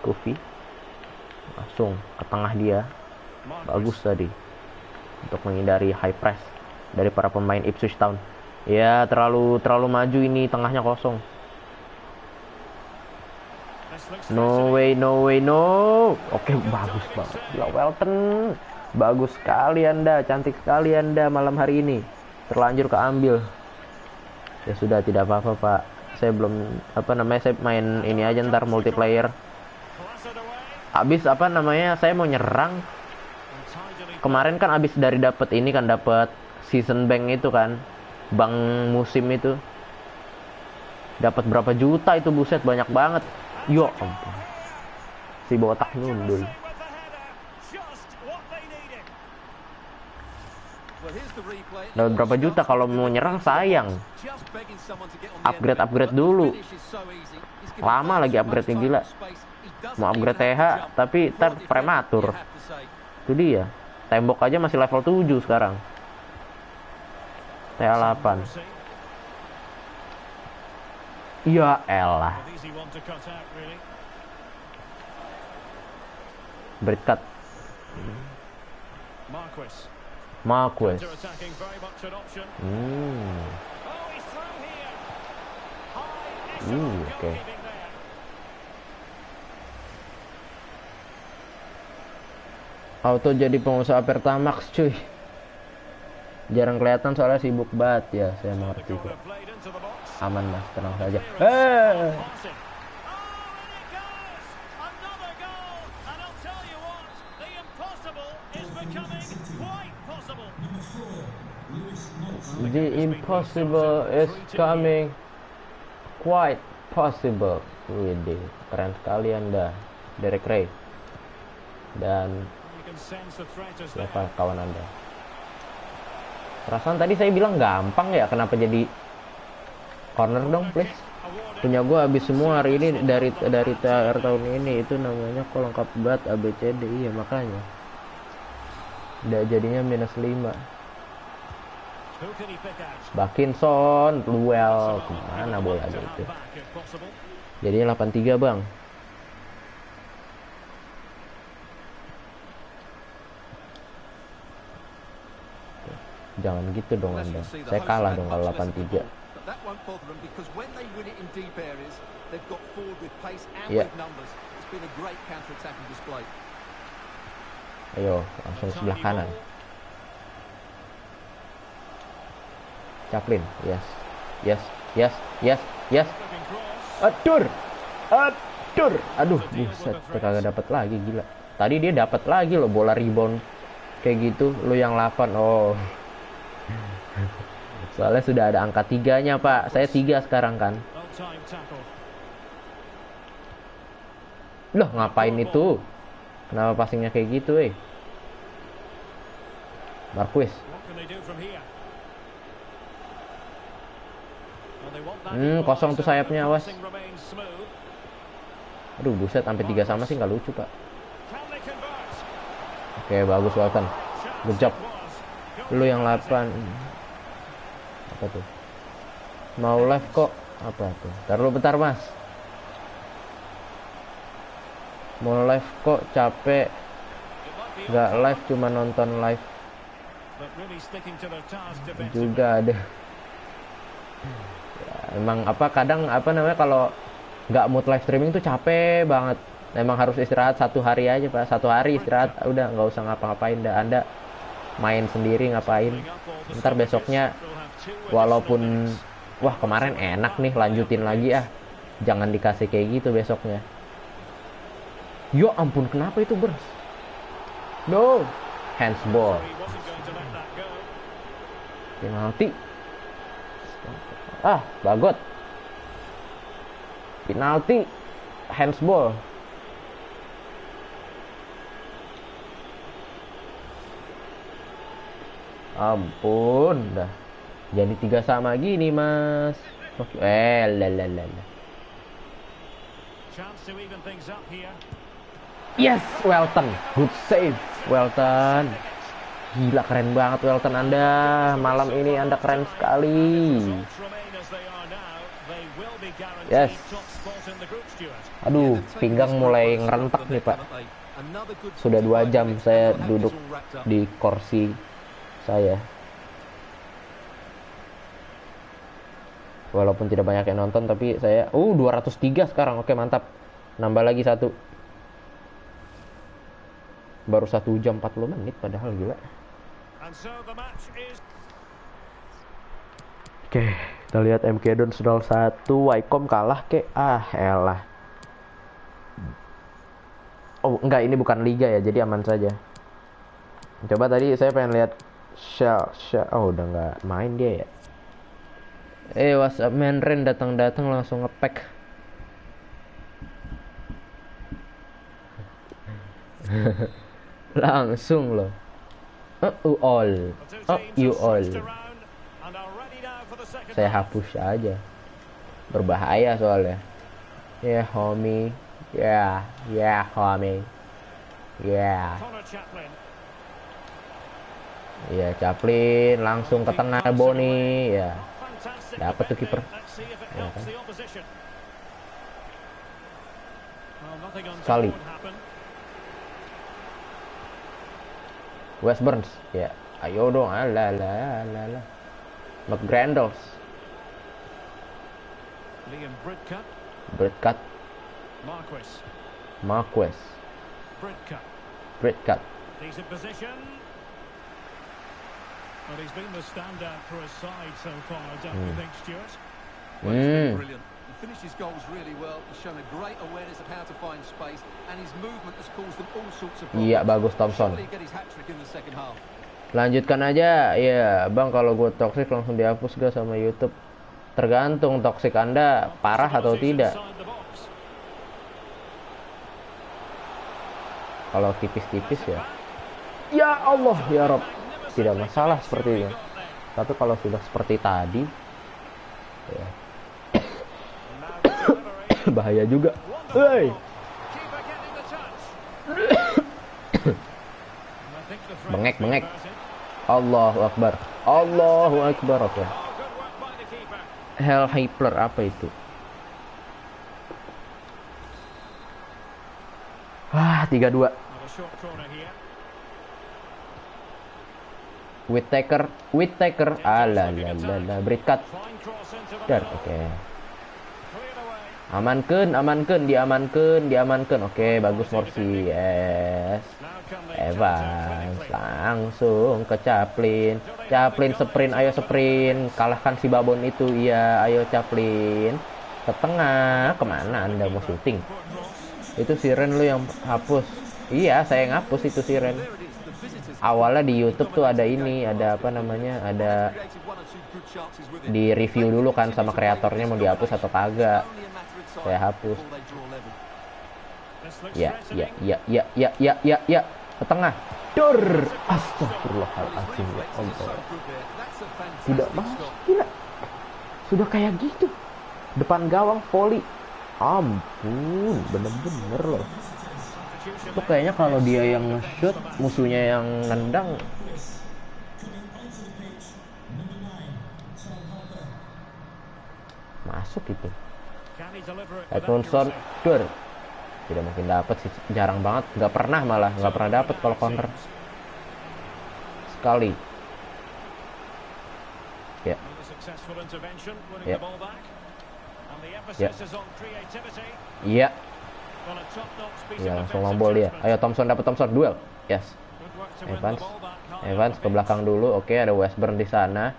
Kofi. Langsung ke tengah dia. Bagus tadi. Untuk menghindari high press dari para pemain Ipswich Town. Ya, terlalu maju ini, tengahnya kosong. No way. Oke, bagus banget. Ya, Welton. Bagus sekali Anda, cantik sekali Anda malam hari ini. Terlanjur keambil. Ya sudah, tidak apa-apa, Pak. Saya belum saya main ini aja ntar multiplayer. Abis apa namanya, saya mau nyerang. Kemarin kan abis dari dapat ini kan, dapat season bank itu kan, bank musim itu. Dapat berapa juta itu, buset, banyak banget. Yo ampun. Si botak nyundul. Dapat berapa juta, kalau mau nyerang sayang. Upgrade dulu. Lama lagi upgrade-nya, gila. Mau upgrade TH tapi ntar prematur. Itu dia. Tembok aja masih level 7 sekarang. TH 8. Ya elah. Berkat Marquez. Oke. Auto jadi pengusaha Pertamax, cuy. Jarang kelihatan soalnya sibuk banget ya, saya mengerti kok. Aman mas, tenang saja. The impossible is coming quite possible. Widih, keren sekali Anda, Derek Ray. Dan siapa kawan Anda? Perasaan tadi saya bilang gampang ya, kenapa jadi corner dong please? Punya gue habis semua hari ini dari THR tahun ini, itu namanya kok lengkap banget ABCD. Iya makanya udah jadinya -5. Bakinson, Luel, kemana bola gitu. Jadinya 83 bang. Jangan gitu dong Anda. Saya kalah dong kalau 83. Iya. Ayo, langsung sebelah kanan. Chaplin, yes. Adur. Aduh, buset, kagak dapat lagi, gila. Tadi dia dapat lagi loh bola rebound kayak gitu, lu yang 8. Oh. Soalnya sudah ada angka 3-nya, Pak. Saya 3 sekarang kan. Loh, ngapain itu? Kenapa passingnya kayak gitu, Marquez. Kosong tuh sayapnya, awas. Aduh, buset, sampai 3 sama sih nggak lucu, Pak. Oke, bagus Walton. Good job. Lu yang 8. Apa tuh? Mau live kok? Apa tuh? Ntar lu bentar, Mas. Mau live kok, capek. Nggak live, cuma nonton live juga ada. Ya, emang apa kadang apa namanya, kalau nggak mood live streaming tuh capek banget. Emang harus istirahat 1 hari aja, Pak. 1 hari istirahat, udah nggak usah ngapa-ngapain dah. Anda main sendiri ngapain. Ntar besoknya walaupun wah kemarin enak nih, lanjutin lagi jangan dikasih kayak gitu besoknya. Yo ampun, kenapa itu bers? No, handsball. Penalti. Bagot. Penalti. Handsball. Ampun, dah. Jadi 3 sama gini, Mas. Yes, Welton. Good save, Welton. Gila, keren banget Welton Anda. Malam ini Anda keren sekali. Yes. Aduh, pinggang mulai ngerentek nih, Pak. Sudah 2 jam saya duduk di kursi saya. Walaupun tidak banyak yang nonton, tapi saya 203 sekarang. Oke, mantap. Nambah lagi 1. Baru 1 jam 40 menit padahal, gila. Oke, kita lihat MK Dons 01, Wycombe kalah elah. Oh enggak, ini bukan liga ya, jadi aman saja. Coba tadi saya pengen lihat Shell. Oh udah nggak main dia ya. WhatsApp man, Ren datang langsung ngepack. Langsung loh. You all. Saya hapus aja. Berbahaya soalnya. Yeah, homie. Yeah, homie. Yeah. Ya, Chaplin langsung ke tengah Boni. Ya. Dapat tuh kiper. Ya, kan? Sekali. West Burns. Ya. Ayo dong. Alah. McGrandles. Britcut. Marquez. Britcut. He's in position. Well, he's been the standout for his side so far, don't you think, Stuart? Well, he's been brilliant. He finished his goals really well. He's shown a great awareness of how to find space, and his movement has caused them all sorts of problems. Iya, bagus Thompson. Surely get his hat-trick in the second half. Lanjutkan aja. Ya, Bang, kalau gue toxic langsung dihapus gak sama YouTube? Tergantung toxic Anda parah atau tidak. Kalau tipis-tipis ya. Ya Allah, ya Rob. Tidak masalah seperti itu. Tapi kalau sudah seperti tadi, ya. Bahaya juga. Hei. Bengek. Allahu Akbar. Oke. Hell Hyper apa itu? Wah, 3-2. Whittaker, ala, Britcut, dar, oke. Amankan, diamankan, oke, bagus Morsi, yes. Evans, langsung ke Chaplin, sprint, ayo sprint, kalahkan si Babon itu, iya, ayo Chaplin, ke tengah, kemana Anda mau syuting? Itu Siren lu yang hapus, iya, saya yang hapus itu Siren. Awalnya di YouTube tuh ada ini, ada apa namanya, ada di review dulu kan sama kreatornya mau dihapus atau kagak. Saya hapus. Ya. Ke tengah. Dor. Astagfirullahaladzim. Ya Allah. Tidak masuk. Gila. Sudah kayak gitu. Depan gawang volley. Ampun, bener-bener loh. Itu kayaknya kalau dia yang nge-shoot, musuhnya yang nendang. Masuk itu. Edmondson, dur. Tidak mungkin dapat sih, jarang banget, nggak pernah dapat kalau counter. Sekali. Ya. Iya. Ya, langsung lombol dia. Ayo Thompson, dapat Thompson, duel. Yes. Evans ke belakang dulu. Oke, ada Westburn di sana.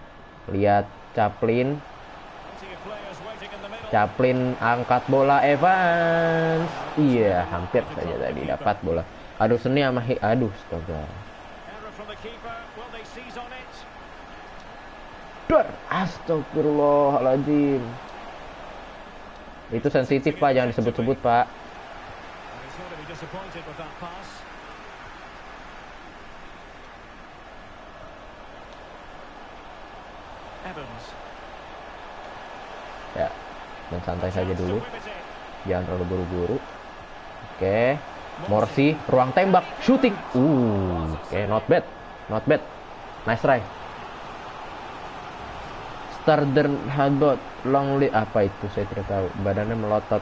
Lihat Chaplin angkat bola Evans. Iya, hampir saja tadi dapat bola. Aduh, seni sama astaga. Dor, astagfirullahaladzim. Itu sensitif, Pak, jangan disebut-sebut, Pak. Ya, dan santai saja dulu, jangan terlalu buru-buru. Oke, Morsi, ruang tembak, shooting. Oke, not bad, nice try. Starder Hagot, long lead, apa itu saya tidak tahu. Badannya melotot.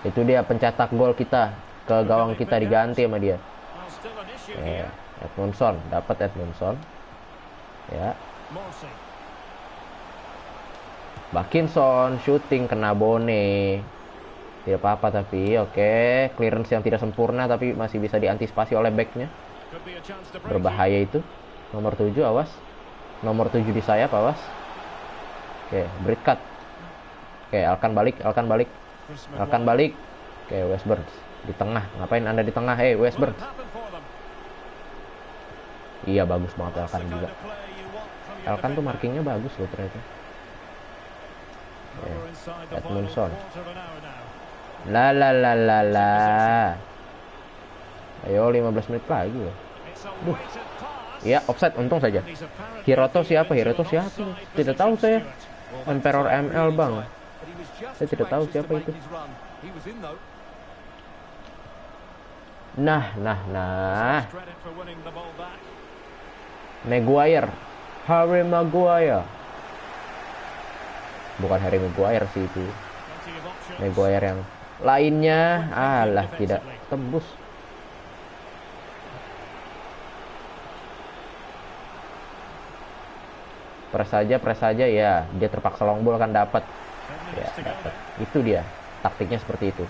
Itu dia pencetak gol kita, ke gawang kita diganti sama dia. Edmondson, dapat Edmondson. Ya. Bakinson shooting kena Bone. Tidak apa-apa tapi oke, clearance yang tidak sempurna tapi masih bisa diantisipasi oleh backnya. Berbahaya itu. Nomor 7 awas. Nomor 7 di sayap awas. Oke, Britcut. Oke, Elkan balik. Elkan balik. Oke, Wes Burns di tengah. Ngapain Anda di tengah? Wes Burns. Iya, bagus banget Elkan juga. Elkan tuh markingnya bagus loh ternyata. Edmundson. La. Ayo 15 menit lagi loh. Duh. Ya, offside untung saja. Hiroto siapa? Tidak tahu saya. Emperor ML, Bang. Saya tidak tahu siapa itu. Nah. Maguire. Harry Maguire. Bukan Harry Maguire sih itu. Maguire yang lainnya. Alah, tidak tembus. Press saja ya. Dia terpaksa long ball kan dapat. Ya, dapat. Itu dia. Taktiknya seperti itu.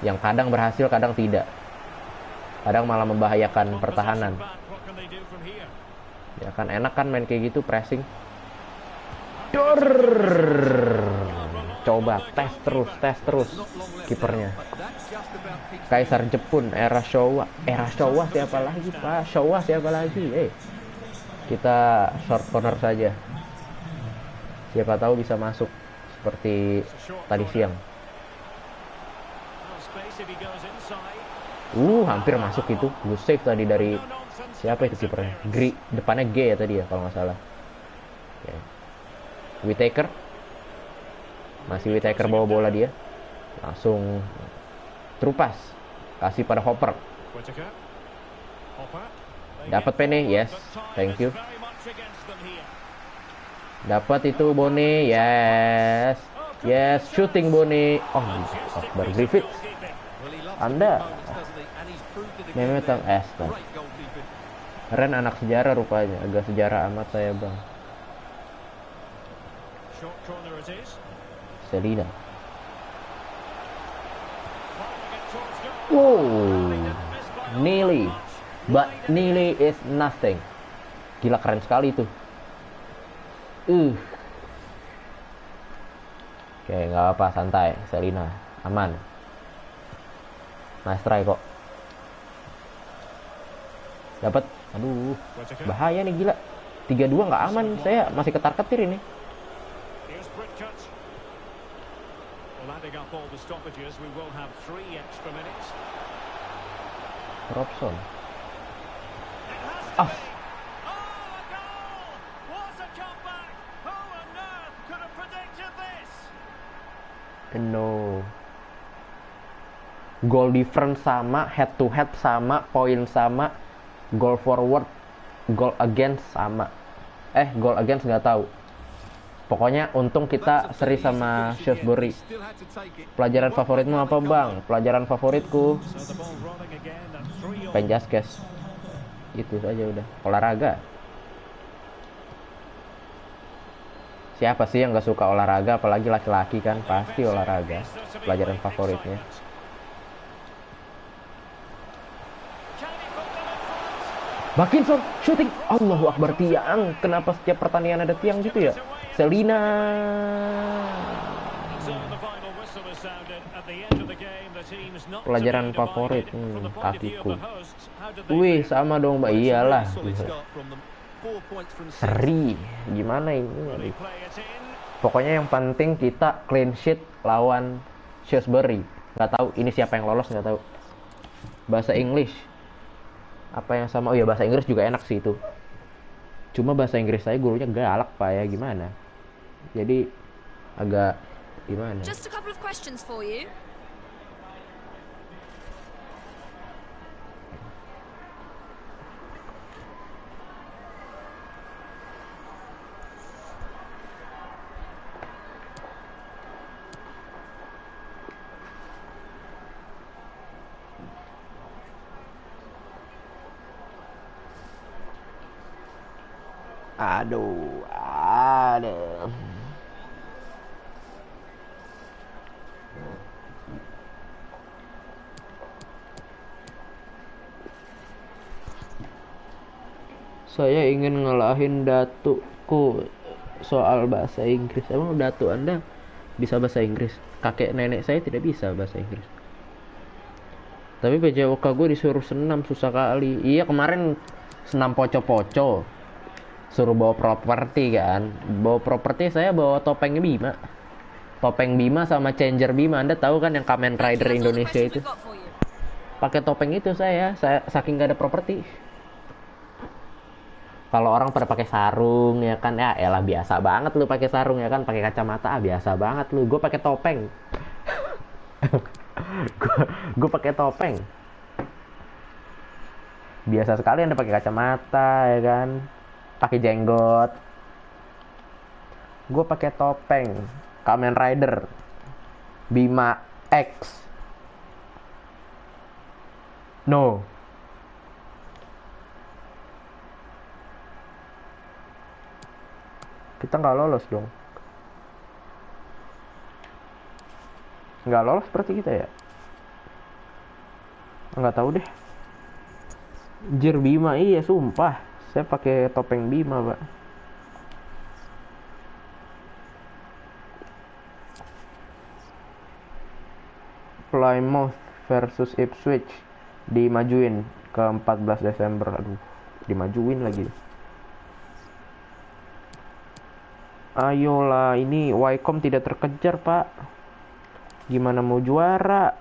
Yang kadang berhasil, kadang tidak. Kadang malah membahayakan pertahanan. Ya kan enak kan main kayak gitu, pressing. Coba tes terus kipernya. Kaisar Jepun era Showa siapa lagi Pak? Siapa lagi? Kita short corner saja. Siapa tahu bisa masuk seperti tadi siang. Hampir masuk itu. Good save tadi dari siapa itu kipernya? Depannya G ya tadi ya kalau nggak salah. Okay. Whittaker. Masih Whittaker bawa bola dia. Langsung terupas. Kasih pada Hopper. Dapat Pene, yes. Thank you. Dapat itu Bone, yes. Yes, shooting Bone. Baru Griffith. Anda Mehmet Eston. Keren anak sejarah rupanya. Agak sejarah amat saya, Bang. Selina. Nearly. But nearly is nothing. Gila, keren sekali itu. Oke, nggak apa, santai. Selina, aman. Nice try kok. Dapat. Aduh, bahaya nih gila. 3-2 nggak aman. Saya masih ketar-ketir ini. Robson. No. Goal difference sama, head to head sama, poin sama, goal forward, goal against sama. Goal against nggak tahu. Pokoknya untung kita seri sama Shrewsbury. Pelajaran favoritmu apa, Bang? Pelajaran favoritku Penjaskes. Itu saja udah. Olahraga. Siapa sih yang gak suka olahraga, apalagi laki-laki kan, pasti olahraga. Pelajaran favoritnya. Bakinson shooting. Allahu Akbar, tiang. Kenapa setiap pertandingan ada tiang gitu ya? Selina. Pelajaran favorit kakiku. Wih, sama dong, Mbak. Iyalah. Seri. Gimana ini? Pokoknya yang penting kita clean sheet lawan Shrewsbury. Nggak tahu ini siapa yang lolos, nggak tahu. Bahasa English. Apa yang sama? Oh ya, bahasa Inggris juga enak sih itu. Cuma bahasa Inggris saya gurunya galak, Pak, ya gimana? Jadi agak gimana? Just a couple of questions for you. Aduh. Saya ingin ngalahin datuku soal bahasa Inggris. Emang datu Anda bisa bahasa Inggris. Kakek nenek saya tidak bisa bahasa Inggris. Tapi PJOK gue disuruh senam susah kali. Iya kemarin senam poco-poco. Suruh bawa properti kan. Bawa properti saya bawa topengnya Bima. Topeng Bima sama Changer Bima. Anda tahu kan yang Kamen Rider That's all the Indonesia questions itu. we've got for you. Pakai topeng itu saya saking gak ada properti. Kalau orang pada pakai sarung ya kan, ya elah biasa banget lu pakai sarung ya kan, pakai kacamata biasa banget lu. Gue pakai topeng. gue pakai topeng. Biasa sekali Anda pakai kacamata ya kan, pakai jenggot. Gue pakai topeng. Kamen Rider Bima X. No. Kita nggak lolos dong. Nggak lolos seperti kita ya. Nggak tahu deh. Jir Bima, iya sumpah. Saya pakai topeng Bima, Pak. Plymouth versus Ipswich dimajuin ke 14 Desember. Aduh, dimajuin lagi. Ayolah, ini Wycombe tidak terkejar, Pak. Gimana mau juara?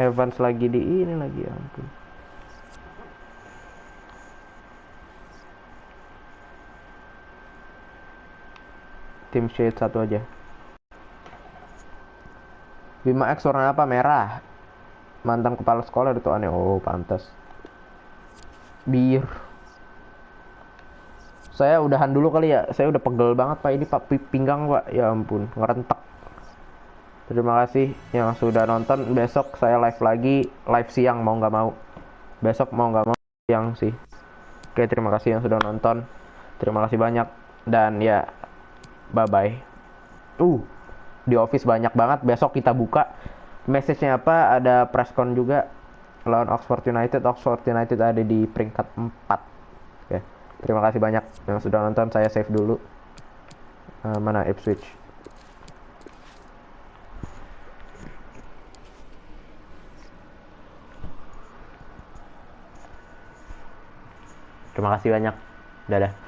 Evans lagi di ini lagi, ya ampun. Tim Shade 1 aja. Bima X warna apa? Merah. Mantan kepala sekolah itu aneh. Oh, pantas. Bir. Saya udahan dulu kali ya. Saya udah pegel banget Pak. Ini Pak pinggang Pak. Ya ampun, ngerentek. Terima kasih yang sudah nonton. Besok saya live lagi. Live siang mau nggak mau. Besok mau nggak mau siang sih. Oke, terima kasih yang sudah nonton. Terima kasih banyak. Dan ya, bye-bye. Di Office banyak banget. Besok kita buka. Message-nya apa? Ada presscon juga. Lawan Oxford United. Oxford United ada di peringkat 4. Oke. Terima kasih banyak yang sudah nonton. Saya save dulu. Mana Ipswich? Terima kasih banyak. Dadah.